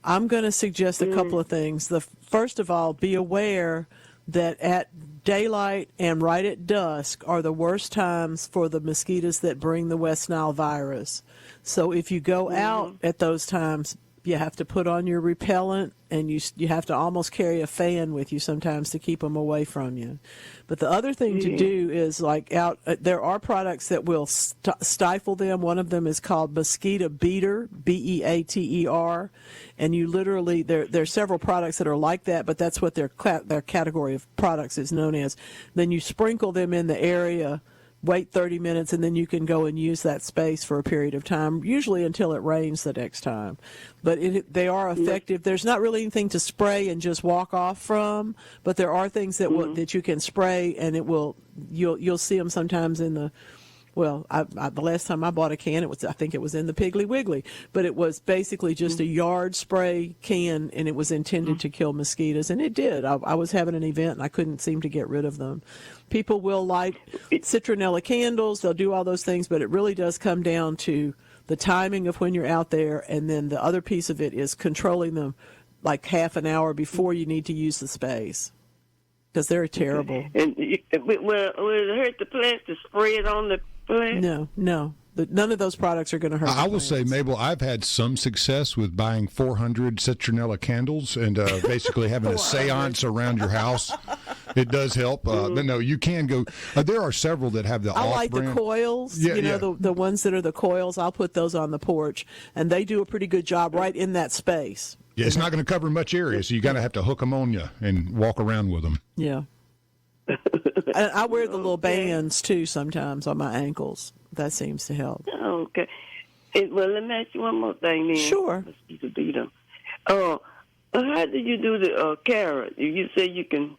I'm going to suggest a couple of things. First of all, be aware that at daylight and right at dusk are the worst times for the mosquitoes that bring the West Nile virus. So if you go out at those times, you have to put on your repellent, and you have to almost carry a fan with you sometimes to keep them away from you. But the other thing to do is there are products that will stifle them. One of them is called Mosquito Beater, Beater, and you literally there are several products that are like that, but that's what their category of products is known as. Then you sprinkle them in the area. Wait 30 minutes, and then you can go and use that space for a period of time, usually until it rains the next time. But they are effective. There's not really anything to spray and just walk off from, but there are things that you can spray, and you'll see them sometimes in the. Well, the last time I bought a can, I think it was in the Piggly Wiggly, but it was basically just a yard spray can, and it was intended to kill mosquitoes, and it did. I was having an event, and I couldn't seem to get rid of them. People will light citronella candles, they'll do all those things, but it really does come down to the timing of when you're out there, and then the other piece of it is controlling them like half an hour before you need to use the space, because they're terrible. And will it hurt the plants to spray it on the plant? No. None of those products are going to hurt. I will say, Mabel, I've had some success with buying 400 citronella candles and basically having a seance around your house. It does help. No, you can go. There are several that have the I like off-brand. the coils. The ones that are the coils. I'll put those on the porch, and they do a pretty good job right in that space. Yeah, it's not going to cover much area, so you got to have to hook them on you and walk around with them. Yeah. And I wear the little bands too sometimes on my ankles. That seems to help. Okay. Well, let me ask you one more thing then. Sure. How do you do the carrot? You say you can.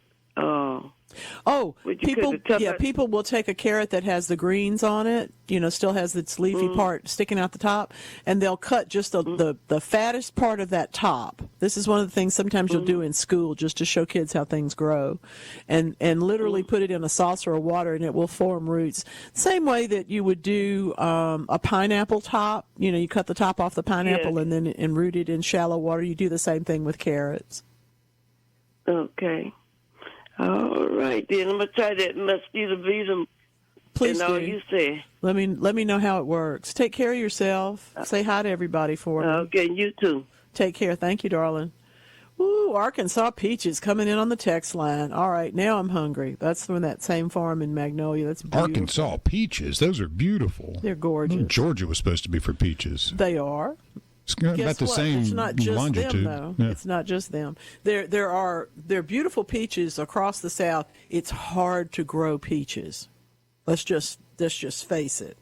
People will take a carrot that has the greens on it, still has its leafy part sticking out the top, and they'll cut just the fattest part of that top. This is one of the things sometimes you'll do in school just to show kids how things grow, and literally put it in a saucer of water, and it will form roots. Same way that you would do a pineapple top. You cut the top off the pineapple and then root it in shallow water. You do the same thing with carrots. Okay. All right, then I'm gonna try that mosquito beater. Please do. You say. Let me know how it works. Take care of yourself. Say hi to everybody for me. Okay, you too. Take care. Thank you, darling. Ooh, Arkansas peaches coming in on the text line. All right, now I'm hungry. That's from that same farm in Magnolia. That's beautiful. Arkansas peaches. Those are beautiful. They're gorgeous. Georgia was supposed to be for peaches. They are. It's about the same It's not just longitude. them, though. Yeah. It's not just them. There are beautiful peaches across the South. It's hard to grow peaches. Let's just face it.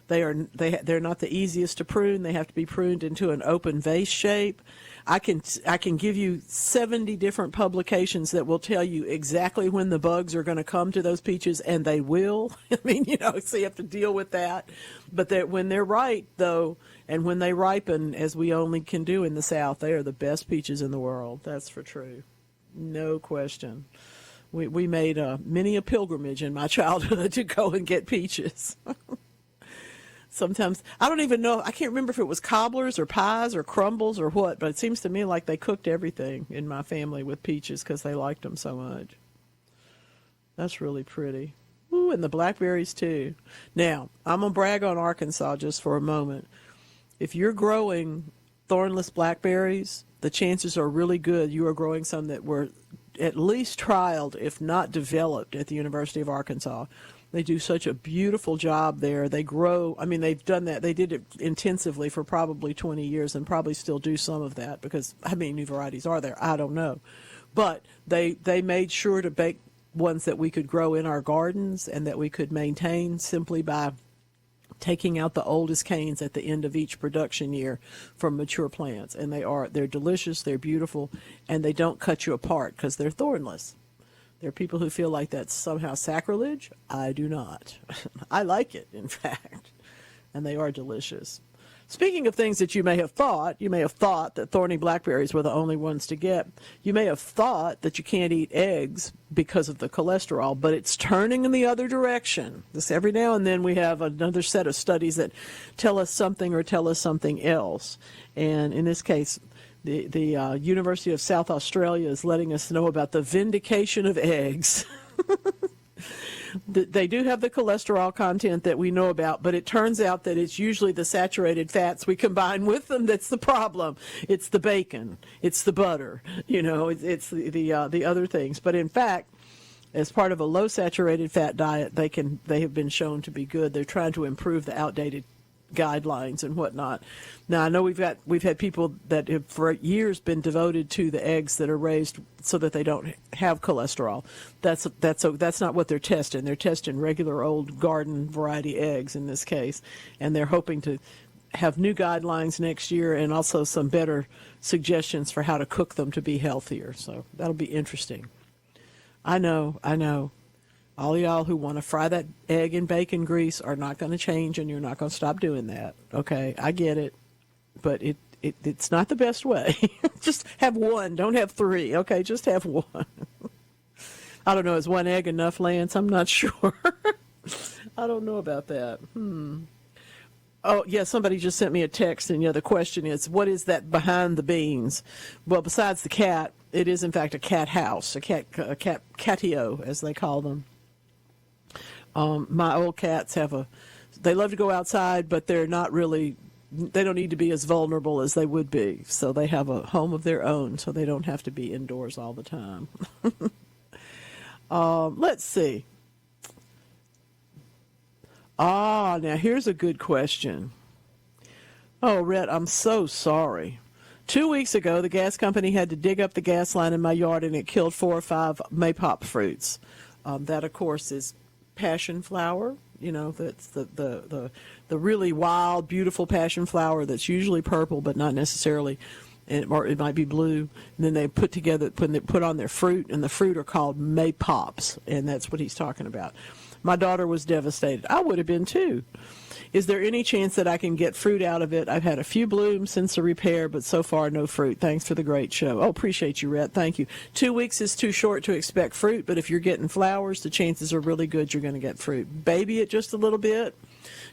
They're not the easiest to prune. They have to be pruned into an open vase shape. I can give you 70 different publications that will tell you exactly when the bugs are going to come to those peaches, and they will. I mean, so you have to deal with that. But when they're ripe, though, and when they ripen, as we only can do in the South, they are the best peaches in the world. That's for true. No question. We made many a pilgrimage in my childhood to go and get peaches. Sometimes, I don't even know, I can't remember if it was cobblers or pies or crumbles or what, but it seems to me like they cooked everything in my family with peaches because they liked them so much. That's really pretty. Ooh, and the blackberries too. Now, I'm going to brag on Arkansas just for a moment. If you're growing thornless blackberries, the chances are really good you are growing some that were at least trialed, if not developed, at the University of Arkansas. They do such a beautiful job there. They grow. I mean, they've done that. They did it intensively for probably 20 years and probably still do some of that because how many new varieties are there? I don't know. But they made sure to bake ones that we could grow in our gardens and that we could maintain simply by taking out the oldest canes at the end of each production year from mature plants. And they're delicious, they're beautiful, and they don't cut you apart because they're thornless. There are people who feel like that's somehow sacrilege. I do not. I like it, in fact. And they are delicious. Speaking of things that you may have thought that thorny blackberries were the only ones to get. You may have thought that you can't eat eggs because of the cholesterol, but it's turning in the other direction. This every now and then we have another set of studies that tell us something or tell us something else. And in this case, the University of South Australia is letting us know about the vindication of eggs. They do have the cholesterol content that we know about, but it turns out that it's usually the saturated fats we combine with them that's the problem. It's the bacon, it's the butter, it's the other things. But in fact, as part of a low saturated fat diet, they have been shown to be good. They're trying to improve the outdated guidelines and whatnot. Now I know we've had people that have for years been devoted to the eggs that are raised so that they don't have cholesterol. That's not what they're testing. They're testing regular old garden variety eggs in this case, and they're hoping to have new guidelines next year and also some better suggestions for how to cook them to be healthier. So that'll be interesting. I know. All y'all who want to fry that egg in bacon grease are not going to change, and you're not going to stop doing that. Okay, I get it, but it's not the best way. Just have one. Don't have three. Okay, just have one. I don't know. Is one egg enough, Lance? I'm not sure. I don't know about that. Oh, yeah, somebody just sent me a text, and the question is, what is that behind the beans? Well, besides the cat, it is, in fact, a cat house, a catio, as they call them. My old cats they love to go outside, but they don't need to be as vulnerable as they would be. So they have a home of their own, so they don't have to be indoors all the time. Let's see. Now here's a good question. Oh, Rhett, I'm so sorry. 2 weeks ago, the gas company had to dig up the gas line in my yard, and it killed 4 or 5 maypop fruits. That, of course, is passion flower. That's the really wild, beautiful passion flower that's usually purple, but not necessarily, or it might be blue. And then they put on their fruit, and the fruit are called maypops, and that's what he's talking about. My daughter was devastated. I would have been too. Is there any chance that I can get fruit out of it? I've had a few blooms since the repair, but so far no fruit. Thanks for the great show. Oh, appreciate you, Rhett. Thank you. 2 weeks is too short to expect fruit, but if you're getting flowers, the chances are really good you're going to get fruit. Baby it just a little bit.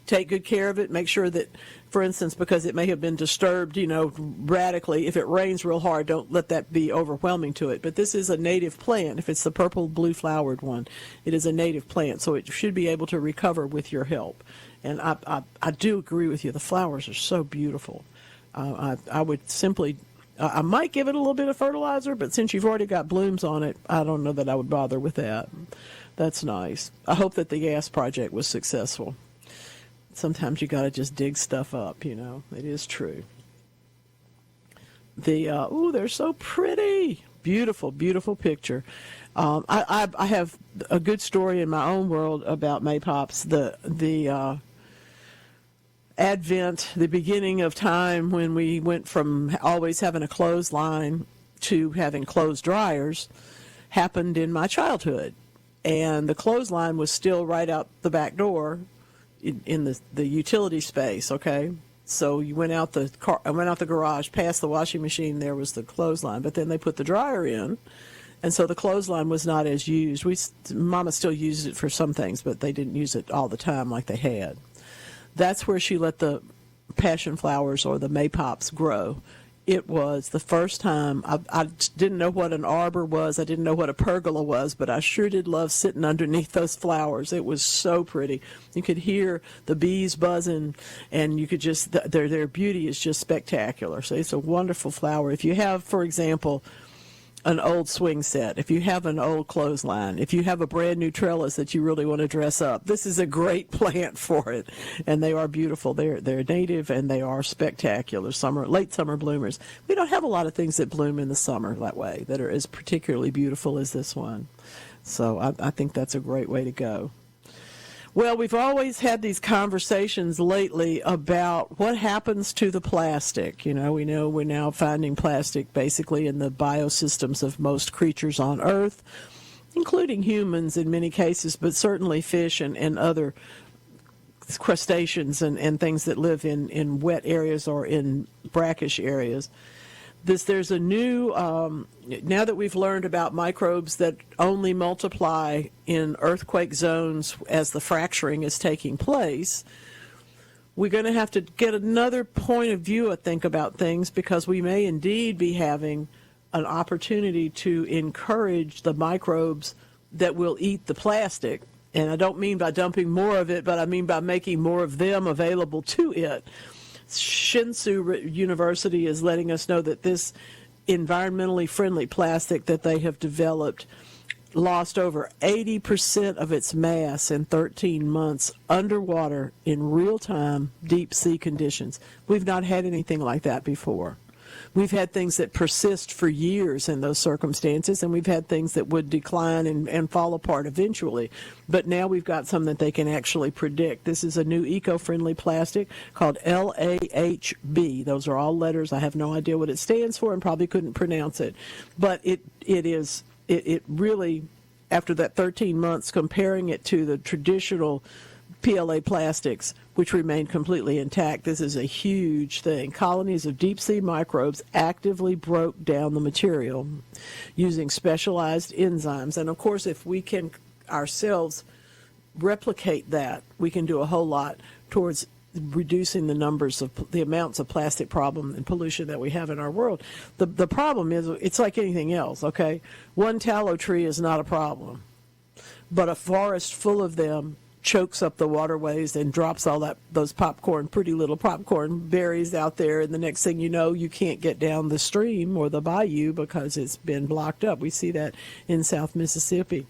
Take good care of it. Make sure that, for instance, because it may have been disturbed, radically, if it rains real hard, don't let that be overwhelming to it. But this is a native plant. If it's the purple blue flowered one, it is a native plant, so it should be able to recover with your help. And I do agree with you. The flowers are so beautiful. I would simply, I might give it a little bit of fertilizer, but since you've already got blooms on it, I don't know that I would bother with that. That's nice. I hope that the gas project was successful. Sometimes you got to just dig stuff up, It is true. They're so pretty. Beautiful, beautiful picture. I have a good story in my own world about maypops. advent, the beginning of time when we went from always having a clothesline to having clothes dryers, happened in my childhood. And the clothesline was still right out the back door in the utility space, okay? So you went out the car, I went out the garage, past the washing machine, there was the clothesline. But then they put the dryer in, and so the clothesline was not as used. Mama still used it for some things, but they didn't use it all the time like they had. That's where she let the passion flowers or the maypops grow. It was the first time. I didn't know what an arbor was. I didn't know what a pergola was, but I sure did love sitting underneath those flowers. It was so pretty. You could hear the bees buzzing, and you could just, their beauty is just spectacular. So it's a wonderful flower. If you have, for example, an old swing set, if you have an old clothesline, if you have a brand new trellis that you really want to dress up, this is a great plant for it. And they are beautiful. They're native and they are spectacular. Late summer bloomers. We don't have a lot of things that bloom in the summer that way that are as particularly beautiful as this one. So I think that's a great way to go. Well, we've always had these conversations lately about what happens to the plastic. You know, we know we're now finding plastic basically in the biosystems of most creatures on Earth, including humans in many cases, but certainly fish and other crustaceans and things that live in wet areas or in brackish areas. There's a new, now that we've learned about microbes that only multiply in earthquake zones as the fracturing is taking place, we're going to have to get another point of view, I think, about things, because we may indeed be having an opportunity to encourage the microbes that will eat the plastic. And I don't mean by dumping more of it, but I mean by making more of them available to it. Shinsu University is letting us know that this environmentally friendly plastic that they have developed lost over 80% of its mass in 13 months underwater in real-time deep sea conditions. We've not had anything like that before. We've had things that persist for years in those circumstances, and we've had things that would decline and fall apart eventually. But now we've got some that they can actually predict. This is a new eco-friendly plastic called LAHB. Those are all letters. I have no idea what it stands for and probably couldn't pronounce it. But it really, after that 13 months, comparing it to the traditional PLA plastics, which remain completely intact, this is a huge thing. Colonies of deep-sea microbes actively broke down the material using specialized enzymes. And, of course, if we can ourselves replicate that, we can do a whole lot towards reducing the amounts of plastic problem and pollution that we have in our world. The problem is, it's like anything else, okay? One tallow tree is not a problem, but a forest full of them chokes up the waterways and drops all those pretty little popcorn berries out there, and the next thing you know, you can't get down the stream or the bayou because it's been blocked up. We see that in South Mississippi,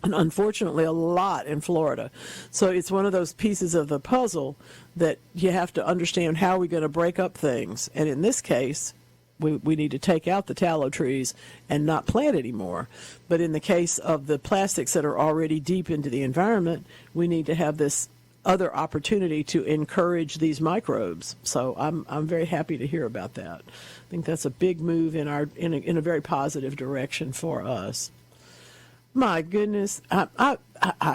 and unfortunately a lot in Florida. So it's one of those pieces of the puzzle that you have to understand, how are we going to break up things? And in this case, we need to take out the tallow trees and not plant anymore. But in the case of the plastics that are already deep into the environment, we need to have this other opportunity to encourage these microbes. So I'm very happy to hear about that. I think that's a big move in a very positive direction for us. My goodness, I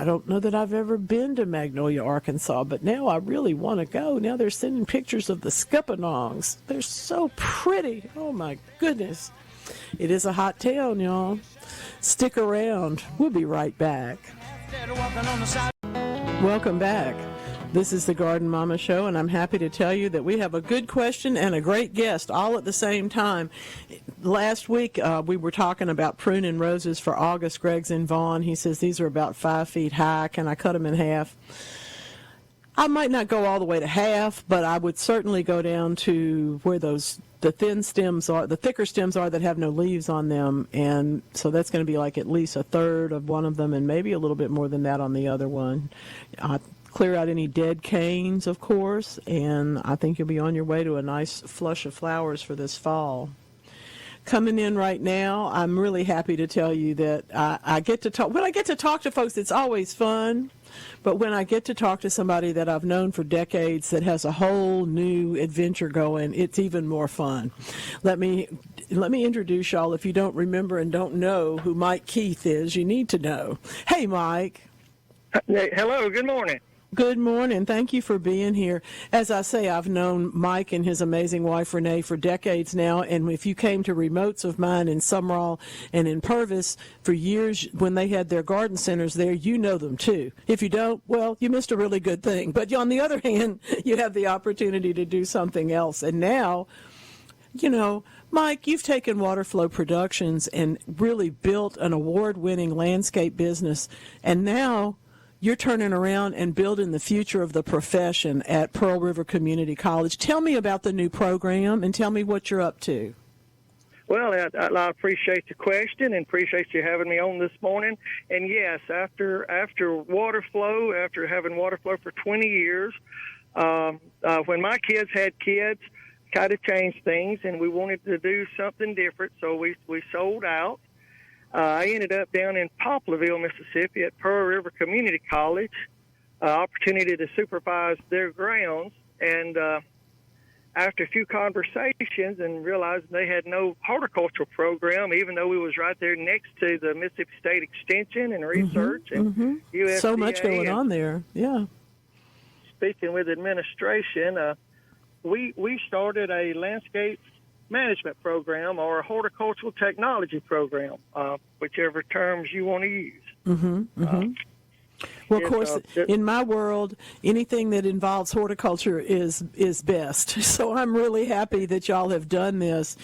don't know that I've ever been to Magnolia, Arkansas, but now I really want to go. Now they're sending pictures of the scuppernongs. They're so pretty. Oh, my goodness. It is a hot town, y'all. Stick around. We'll be right back. Welcome back. This is the Garden Mama Show, and I'm happy to tell you that we have a good question and a great guest all at the same time. Last week, we were talking about pruning roses for August. Greg's in Vaughn. He says these are about 5 feet high. Can I cut them in half? I might not go all the way to half, but I would certainly go down to where the thin stems are, the thicker stems are that have no leaves on them, and so that's going to be like at least a third of one of them and maybe a little bit more than that on the other one. Clear out any dead canes, of course, and I think you'll be on your way to a nice flush of flowers for this fall. Coming in right now, I'm really happy to tell you that I get to talk. When I get to talk to folks, it's always fun. But when I get to talk to somebody that I've known for decades that has a whole new adventure going, it's even more fun. Let me introduce y'all. If you don't remember and don't know who Mike Keith is, you need to know. Hey, Mike. Hello, good morning. Good morning. Thank you for being here. As I say, I've known Mike and his amazing wife, Renee, for decades now. And if you came to remotes of mine in Sumrall and in Purvis for years when they had their garden centers there, you know them too. If you don't, well, you missed a really good thing. But on the other hand, you have the opportunity to do something else. And now, you know, Mike, you've taken Waterflow Productions and really built an award-winning landscape business. And now you're turning around and building the future of the profession at Pearl River Community College. Tell me about the new program and tell me what you're up to. Well, I appreciate the question and appreciate you having me on this morning. And yes, after Waterflow, after having Waterflow for 20 years, when my kids had kids, kind of changed things, and we wanted to do something different, so we sold out. I ended up down in Poplarville, Mississippi at Pearl River Community College, opportunity to supervise their grounds. And after a few conversations and realizing they had no horticultural program, even though we was right there next to the Mississippi State Extension and Research and USDA. So much going on there, yeah. Speaking with administration, we started a landscape management program or a horticultural technology program, whichever terms you want to use. Well, of course, in my world, anything that involves horticulture is best. So I'm really happy that y'all have done this.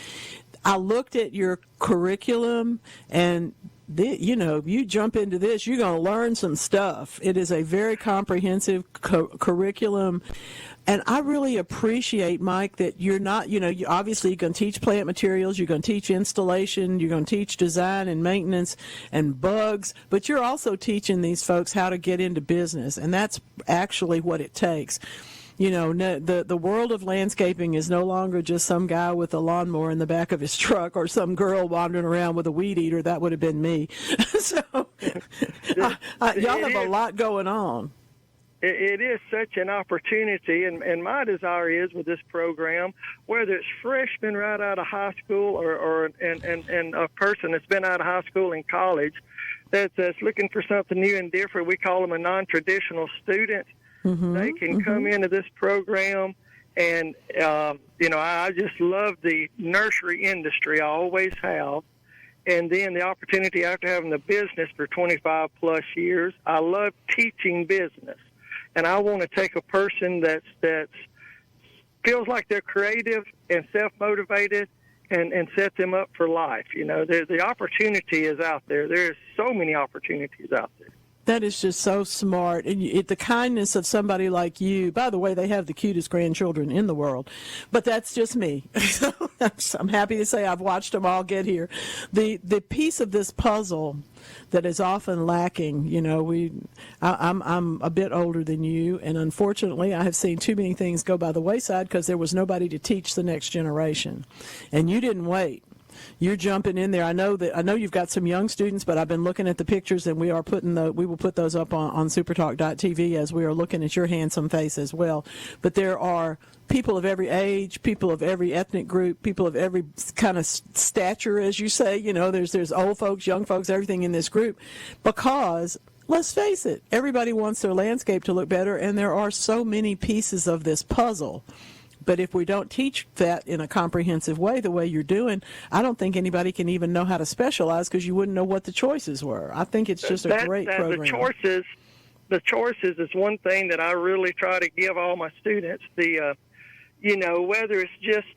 I looked at your curriculum, and you jump into this, you're going to learn some stuff. It is a very comprehensive curriculum. And I really appreciate, Mike, that you're not, obviously you're going to teach plant materials, you're going to teach installation, you're going to teach design and maintenance and bugs, but you're also teaching these folks how to get into business. And that's actually what it takes. The world of landscaping is no longer just some guy with a lawnmower in the back of his truck or some girl wandering around with a weed eater. That would have been me. So y'all have a lot going on. It is such an opportunity, and my desire is with this program, whether it's freshmen right out of high school or a person that's been out of high school and college that's looking for something new and different. We call them a non-traditional student. They can come into this program, and I just love the nursery industry. I always have. And then the opportunity after having the business for 25 plus years, I love teaching business. And I want to take a person that feels like they're creative and self-motivated and set them up for life. The opportunity is out there. There's so many opportunities out there. That is just so smart. And the kindness of somebody like you, by the way, they have the cutest grandchildren in the world, but that's just me. I'm happy to say I've watched them all get here. The piece of this puzzle that is often lacking, I'm a bit older than you, and unfortunately I have seen too many things go by the wayside because there was nobody to teach the next generation. And you didn't wait. You're jumping in there. I know you've got some young students, but I've been looking at the pictures, and we will put those up on SuperTalk.tv as we are looking at your handsome face as well. But there are people of every age, people of every ethnic group, people of every kind of stature, as you say. There's old folks, young folks, everything in this group, because let's face it, everybody wants their landscape to look better, and there are so many pieces of this puzzle. But if we don't teach that in a comprehensive way, the way you're doing, I don't think anybody can even know how to specialize because you wouldn't know what the choices were. I think it's just a great program. The choices is one thing that I really try to give all my students. Whether it's just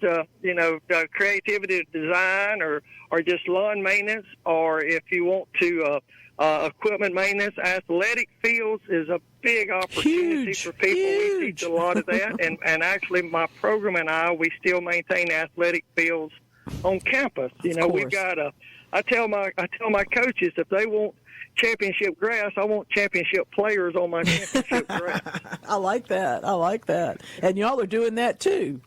creativity to design or just lawn maintenance, or if you want to equipment maintenance, athletic fields is a big opportunity for people. Huge. We teach a lot of that, and actually my program and we still maintain athletic fields on campus. We've got I tell my coaches if they want championship grass. I want championship players on my championship grass. I like that. I like that. And y'all are doing that too.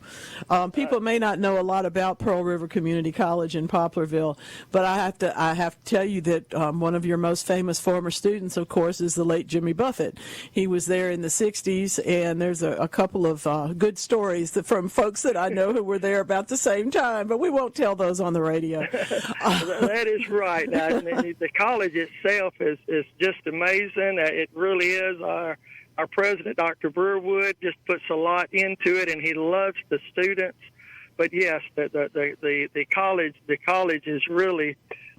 People may not know a lot about Pearl River Community College in Poplarville, but I have to tell you that one of your most famous former students, of course, is the late Jimmy Buffett. He was there in the 60s, and there's a couple of good stories from folks that I know who were there about the same time, but we won't tell those on the radio. That is right. Now, the college itself is just amazing. It really is. Our president, Dr. Brewerwood, just puts a lot into it, and he loves the students. But yes, the college is really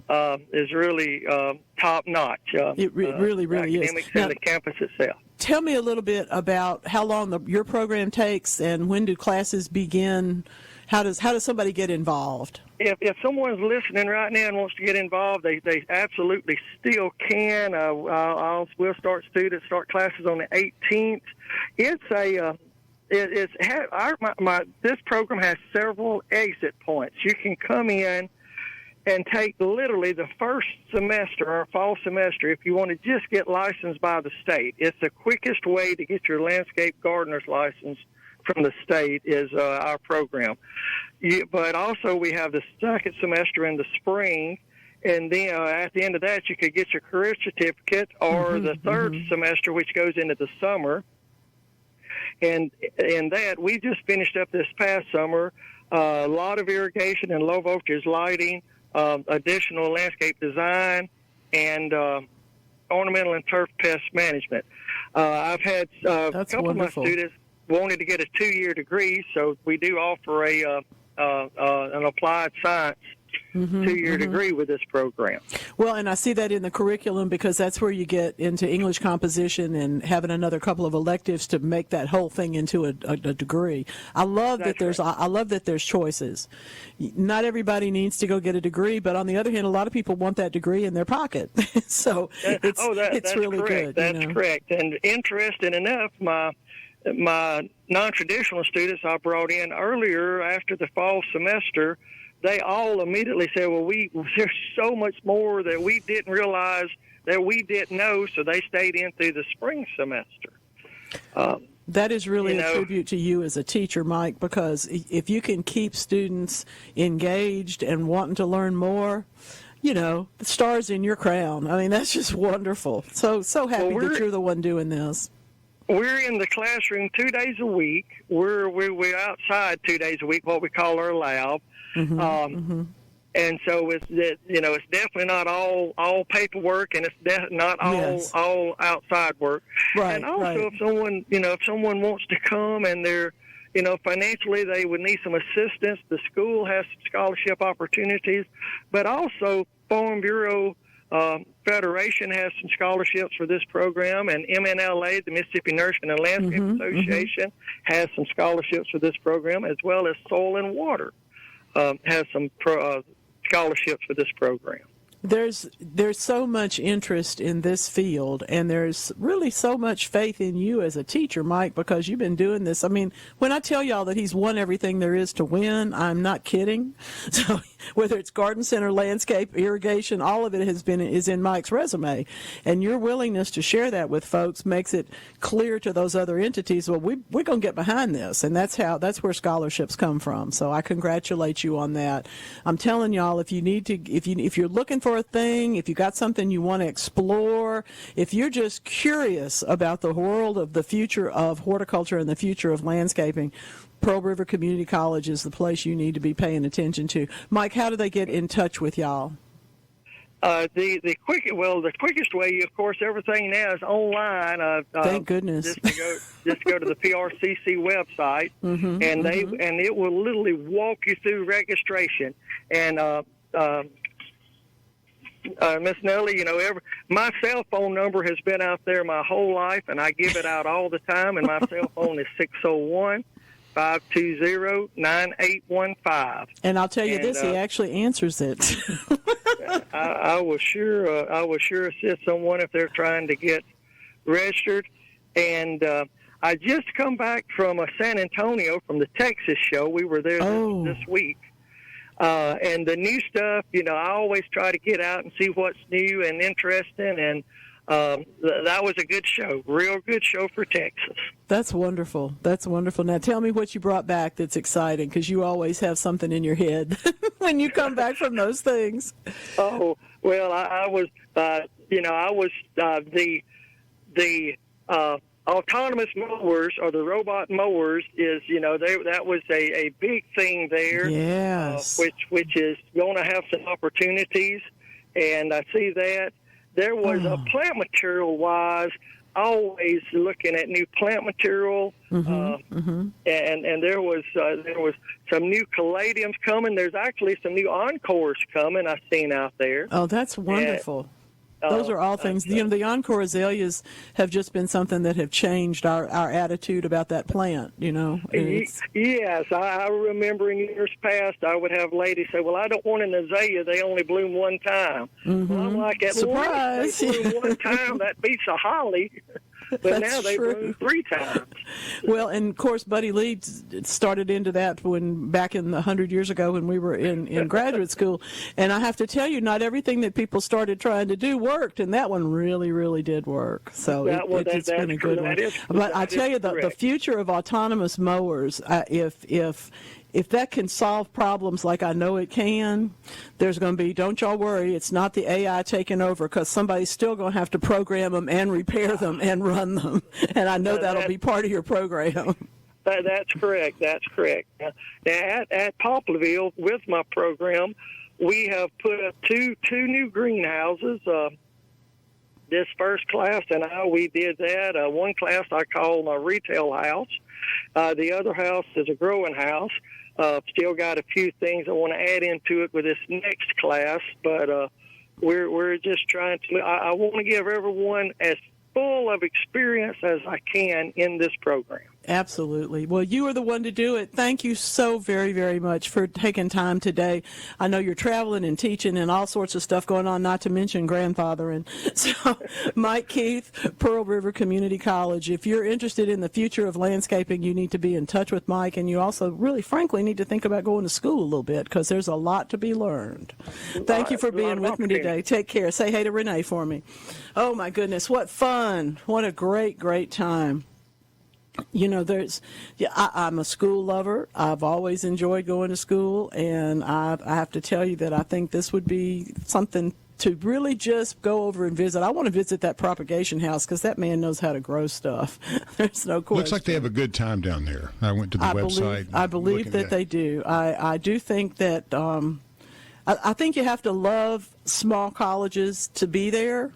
top notch. It really academics is. And the campus itself. Tell me a little bit about how long your program takes, and when do classes begin? How does somebody get involved? If someone's listening right now and wants to get involved, they absolutely still can. We'll start classes on the 18th. This program has several exit points. You can come in and take literally the first semester or fall semester if you want to just get licensed by the state. It's the quickest way to get your landscape gardener's license from the state is our program. But also we have the second semester in the spring, and then at the end of that you could get your career certificate, or the third semester, which goes into the summer. And that we just finished up this past summer, a lot of irrigation and low voltage lighting, additional landscape design, and ornamental and turf pest management. I've had a couple of my students wanted to get a 2-year degree, so we do offer an applied science 2-year degree with this program. Well, and I see that in the curriculum, because that's where you get into English composition and having another couple of electives to make that whole thing into a degree. I love that there's choices. Not everybody needs to go get a degree, but on the other hand, a lot of people want that degree in their pocket. So it's really correct. good. That's correct. And interesting enough, my non-traditional students I brought in earlier after the fall semester, they all immediately said, well, there's so much more that we didn't realize, that we didn't know, so they stayed in through the spring semester. That is really a tribute to you as a teacher, Mike, because if you can keep students engaged and wanting to learn more, the stars in your crown. I mean, that's just wonderful. So happy that you're the one doing this. We're in the classroom 2 days a week. We're outside 2 days a week, what we call our lab. And so it's definitely not all paperwork, and it's not all outside work. Right. And also, if someone wants to come and they're financially they would need some assistance, the school has some scholarship opportunities, but also Farm Bureau Federation has some scholarships for this program, and MNLA, the Mississippi Nursery and Landscape Association, has some scholarships for this program, as well as Soil and Water has some scholarships for this program. There's so much interest in this field, and there's really so much faith in you as a teacher, Mike, because you've been doing this. I mean, when I tell y'all that he's won everything there is to win, I'm not kidding. So whether it's garden center, landscape, irrigation, all of it is in Mike's resume, and your willingness to share that with folks makes it clear to those other entities. Well, we're going to get behind this, and that's where scholarships come from. So I congratulate you on that. I'm telling y'all, if you're looking for a thing, if you got something you want to explore, if you're just curious about the world of the future of horticulture and the future of landscaping, Pearl River Community College is the place you need to be paying attention to. Mike, how do they get in touch with y'all? The quickest way, of course, everything now is online. Thank goodness. Just go to the PRCC website, and it will literally walk you through registration. And Miss Nellie, my cell phone number has been out there my whole life, and I give it out all the time, and my cell phone is 601-520-9815. And I'll tell you this, he actually answers it. I will sure assist someone if they're trying to get registered. And I just come back from San Antonio from the Texas show. We were there this week. And the new stuff, I always try to get out and see what's new and interesting. And that was a good show, real good show for Texas. That's wonderful. That's wonderful. Now tell me what you brought back that's exciting, because you always have something in your head when you come back from those things. Oh, well, I was, the autonomous mowers, or the robot mowers, is that was a big thing there. Yes. Which is going to have some opportunities, and I see that. There was a plant material wise, always looking at new plant material, and there was some new caladiums coming. There's actually some new encores coming I've seen out there. Oh, that's wonderful. Those are all things. The encore azaleas have just been something that have changed our attitude about that plant. Yes, I remember in years past, I would have ladies say, "Well, I don't want an azalea; they only bloom one time." Well, I'm like, "At Surprise! least they bloom one time. That beats a holly." But now they bloom 3 times. Well, and of course, Buddy Lee started into that back in 100 years ago when we were in graduate school. And I have to tell you, not everything that people started trying to do worked, and that one really, really did work. So it's been a good one. But I tell you, the future of autonomous mowers, if that can solve problems like I know it can, there's going to be, don't y'all worry, it's not the AI taking over, because somebody's still going to have to program them and repair them and run them. And I know that'll be part of your program. That's correct. That's correct. Now, at Poplarville, with my program, we have put up two new greenhouses. This first class we did that. One class I call my retail house. The other house is a growing house. Still got a few things I want to add into it with this next class, but we're just trying to. I want to give everyone as full of experience as I can in this program. Absolutely. Well, you are the one to do it. Thank you so very, very much for taking time today. I know you're traveling and teaching and all sorts of stuff going on, not to mention grandfathering. So, Mike Keith, Pearl River Community College. If you're interested in the future of landscaping, you need to be in touch with Mike, and you also really, frankly, need to think about going to school a little bit, because there's a lot to be learned. Thank you for being with me today. Take care. Say hey to Renee for me. Oh, my goodness. What fun. What a great, great time. I'm a school lover. I've always enjoyed going to school, and I have to tell you that I think this would be something to really just go over and visit. I want to visit that propagation house, because that man knows how to grow stuff. There's no question. Looks like they have a good time down there. I went to the website. I believe that they do. I do think that I think you have to love small colleges to be there,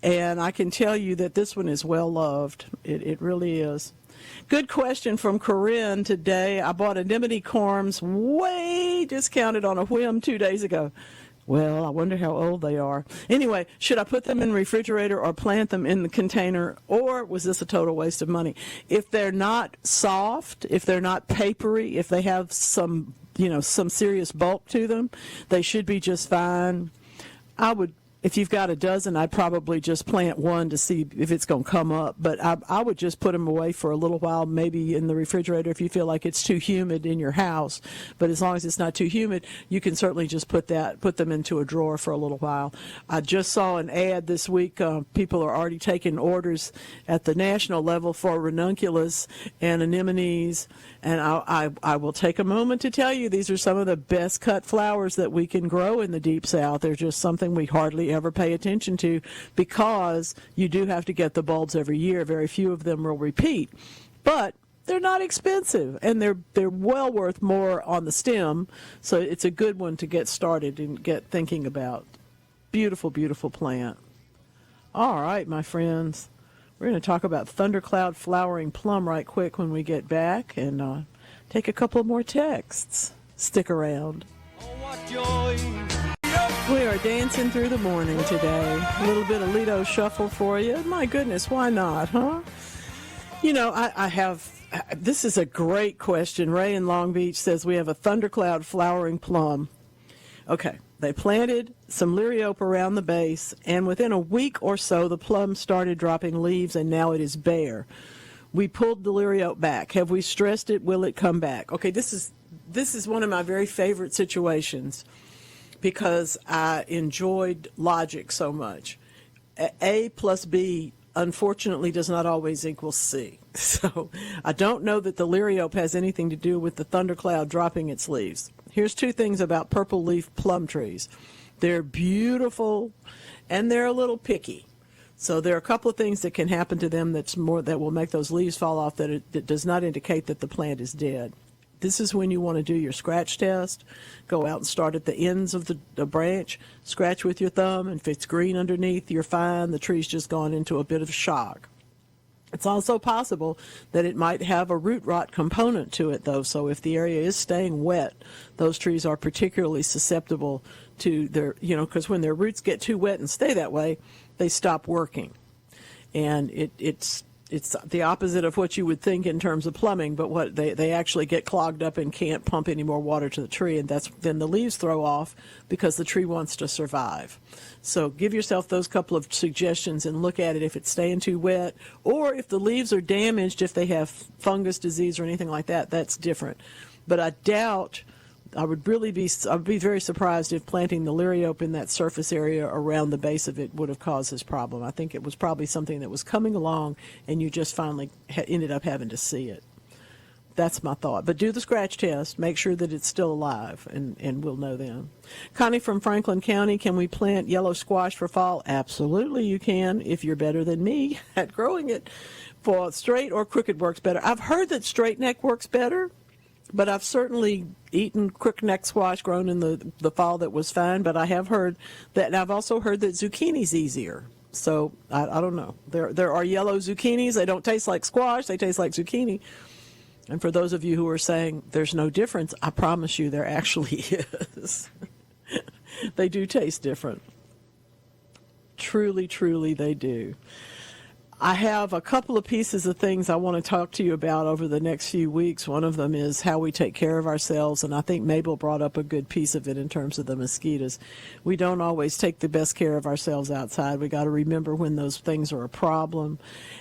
and I can tell you that this one is well loved. It really is. Good question from Corinne today. I bought anemone corms way discounted on a whim 2 days ago. Well, I wonder how old they are. Anyway, should I put them in the refrigerator or plant them in the container, or was this a total waste of money? If they're not soft, if they're not papery, if they have some serious bulk to them, they should be just fine. If you've got a dozen, I'd probably just plant one to see if it's going to come up. But I would just put them away for a little while, maybe in the refrigerator if you feel like it's too humid in your house. But as long as it's not too humid, you can certainly just put them into a drawer for a little while. I just saw an ad this week. People are already taking orders at the national level for ranunculus and anemones. And I will take a moment to tell you, these are some of the best cut flowers that we can grow in the Deep South. They're just something we hardly ever pay attention to, because you do have to get the bulbs every year. Very few of them will repeat. But they're not expensive, and they're well worth more on the stem. So it's a good one to get started and get thinking about. Beautiful, beautiful plant. All right, my friends. We're going to talk about thundercloud flowering plum right quick when we get back, and take a couple more texts. Stick around. We are dancing through the morning today. A little bit of Lido Shuffle for you. My goodness, why not, huh? I have, this is a great question. Ray in Long Beach says we have a thundercloud flowering plum. Okay. They planted some liriope around the base, and within a week or so, the plum started dropping leaves, and now it is bare. We pulled the liriope back. Have we stressed it? Will it come back? Okay, this is this is one of my very favorite situations because I enjoyed logic so much. A plus B, unfortunately, does not always equal C. So I don't know that the liriope has anything to do with the thundercloud dropping its leaves. Here's two things about purple leaf plum trees. They're beautiful and they're a little picky. So there are a couple of things that can happen to them that will make those leaves fall off that does not indicate that the plant is dead. This is when you want to do your scratch test. Go out and start at the ends of the branch, scratch with your thumb, and if it's green underneath, you're fine. The tree's just gone into a bit of shock. It's also possible that it might have a root rot component to it, though. So if the area is staying wet, those trees are particularly susceptible to because when their roots get too wet and stay that way, they stop working. And it's the opposite of what you would think in terms of plumbing, but what they actually get clogged up and can't pump any more water to the tree, and then the leaves throw off because the tree wants to survive. So give yourself those couple of suggestions and look at it if it's staying too wet, or if the leaves are damaged, if they have fungus disease or anything like that, that's different. But I doubt. I would be very surprised if planting the liriope in that surface area around the base of it would have caused this problem. I think it was probably something that was coming along and you just finally ended up having to see it. That's my thought. But do the scratch test. Make sure that it's still alive, and we'll know then. Connie from Franklin County, can we plant yellow squash for fall? Absolutely you can, if you're better than me at growing it. For straight or crooked works better. I've heard that straight neck works better. But I've certainly eaten crookneck squash grown in the fall that was fine. But I have heard that, and I've also heard that zucchini's easier. So I don't know. There are yellow zucchinis. They don't taste like squash. They taste like zucchini. And for those of you who are saying there's no difference, I promise you there actually is. They do taste different. Truly, truly they do. I have a couple of pieces of things I want to talk to you about over the next few weeks. One of them is how we take care of ourselves, and I think Mabel brought up a good piece of it in terms of the mosquitoes. We don't always take the best care of ourselves outside. We got to remember when those things are a problem.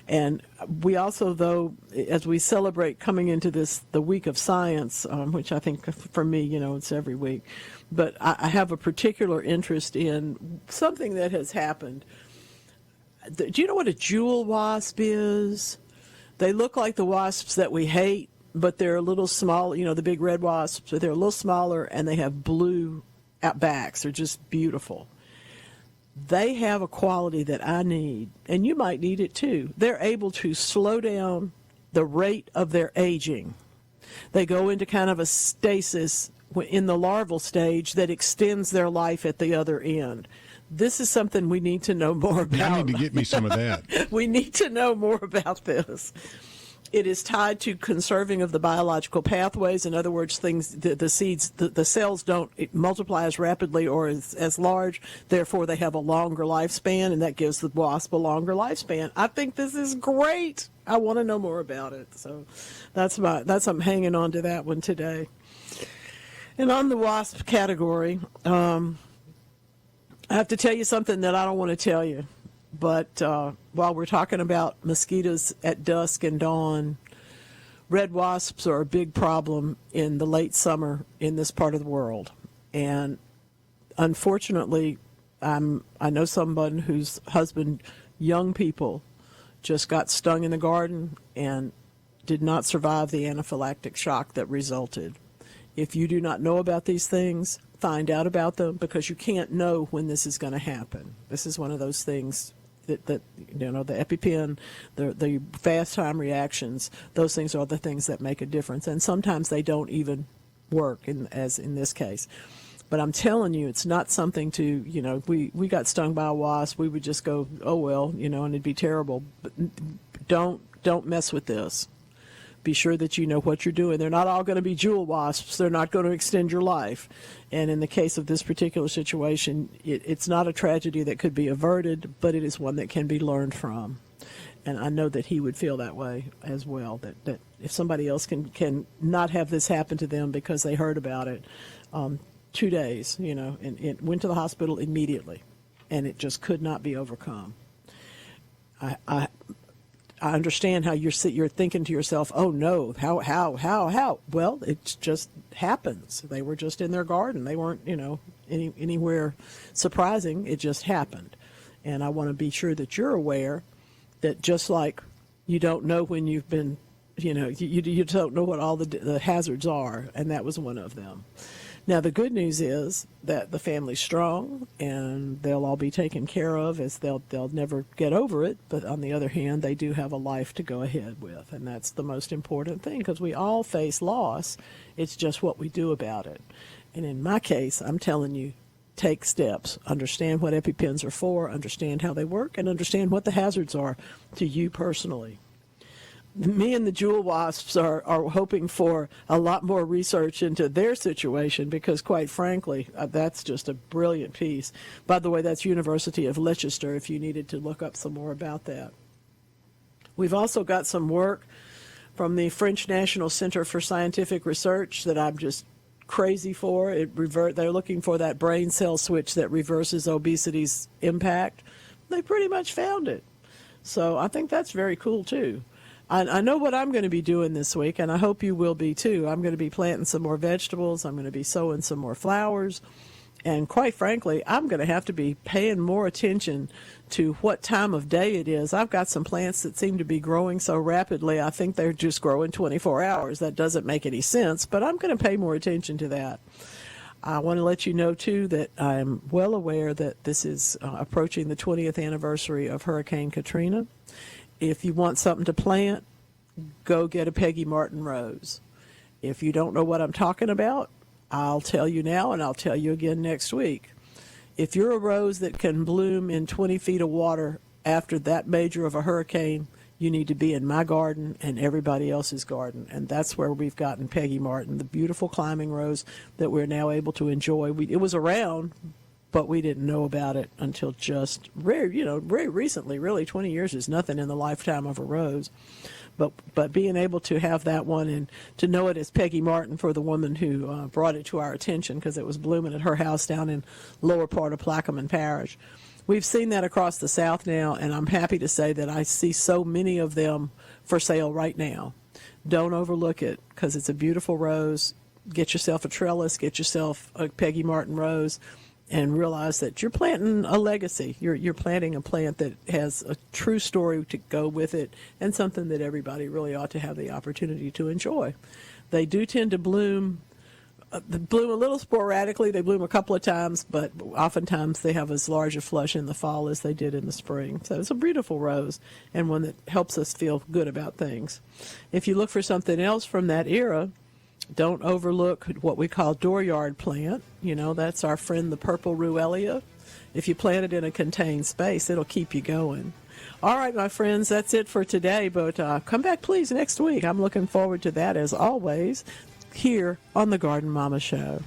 And we also, though, as we celebrate coming into the week of science, which I think for me, it's every week, but I have a particular interest in something that has happened. Do you know what a jewel wasp is? They look like the wasps that we hate, but they're a little small, the big red wasps, but they're a little smaller and they have blue backs. They're just beautiful. They have a quality that I need, and you might need it too. They're able to slow down the rate of their aging. They go into kind of a stasis in the larval stage that extends their life at the other end. This is something we need to know more about. I need to get me some of that. We need to know more about this. It is tied to conserving of the biological pathways. In other words, the cells don't multiply as rapidly or as large. Therefore, they have a longer lifespan, and that gives the wasp a longer lifespan. I think this is great. I want to know more about it. So I'm hanging on to that one today. And on the wasp category, I have to tell you something that I don't want to tell you, but while we're talking about mosquitoes at dusk and dawn, red wasps are a big problem in the late summer in this part of the world. And unfortunately, I know someone whose husband, young people, just got stung in the garden and did not survive the anaphylactic shock that resulted. If you do not know about these things, find out about them, because you can't know when this is going to happen. This is one of those things that the EpiPen, the fast time reactions, those things are the things that make a difference. And sometimes they don't even work, as in this case. But I'm telling you, it's not something to, we got stung by a wasp, we would just go, oh, well, and it'd be terrible. But don't mess with this. Be sure that you know what you're doing. They're not all going to be jewel wasps. They're not going to extend your life. And in the case of this particular situation, it's not a tragedy that could be averted, but it is one that can be learned from. And I know that he would feel that way as well, that if somebody else can not have this happen to them because they heard about it, 2 days, and it went to the hospital immediately, and it just could not be overcome. I understand how you're thinking to yourself, oh no, how? Well, it just happens. They were just in their garden. They weren't, anywhere surprising. It just happened. And I want to be sure that you're aware that just like you don't know when you've been, you don't know what all the hazards are, and that was one of them. Now, the good news is that the family's strong, and they'll all be taken care of, as they'll never get over it. But on the other hand, they do have a life to go ahead with, and that's the most important thing, because we all face loss. It's just what we do about it. And in my case, I'm telling you, take steps. Understand what EpiPens are for, understand how they work, and understand what the hazards are to you personally. Me and the Jewel Wasps are hoping for a lot more research into their situation, because, quite frankly, that's just a brilliant piece. By the way, that's University of Leicester, if you needed to look up some more about that. We've also got some work from the French National Center for Scientific Research that I'm just crazy for. They're looking for that brain cell switch that reverses obesity's impact. They pretty much found it. So I think that's very cool, too. I know what I'm going to be doing this week, and I hope you will be too. I'm going to be planting some more vegetables. I'm going to be sowing some more flowers. And quite frankly, I'm going to have to be paying more attention to what time of day it is. I've got some plants that seem to be growing so rapidly, I think they're just growing 24 hours. That doesn't make any sense, but I'm going to pay more attention to that. I want to let you know, too, that I'm well aware that this is approaching the 20th anniversary of Hurricane Katrina. If you want something to plant, go get a Peggy Martin rose. If you don't know what I'm talking about, I'll tell you now, and I'll tell you again next week. If you're a rose that can bloom in 20 feet of water after that major of a hurricane, you need to be in my garden and everybody else's garden. And that's where we've gotten Peggy Martin, the beautiful climbing rose that we're now able to enjoy. It was around, but we didn't know about it until just very recently. Really, 20 years is nothing in the lifetime of a rose. But being able to have that one and to know it as Peggy Martin for the woman who brought it to our attention, because it was blooming at her house down in lower part of Plaquemine Parish. We've seen that across the South now, and I'm happy to say that I see so many of them for sale right now. Don't overlook it, because it's a beautiful rose. Get yourself a trellis, get yourself a Peggy Martin rose, and realize that you're planting a legacy. You're planting a plant that has a true story to go with it, and something that everybody really ought to have the opportunity to enjoy. They do tend to bloom a little sporadically. They bloom a couple of times, but oftentimes they have as large a flush in the fall as they did in the spring. So it's a beautiful rose, and one that helps us feel good about things. If you look for something else from that era, don't overlook what we call dooryard plant. That's our friend, the purple ruellia. If you plant it in a contained space, it'll keep you going. All right, my friends, that's it for today. But come back, please, next week. I'm looking forward to that, as always, here on the Garden Mama Show.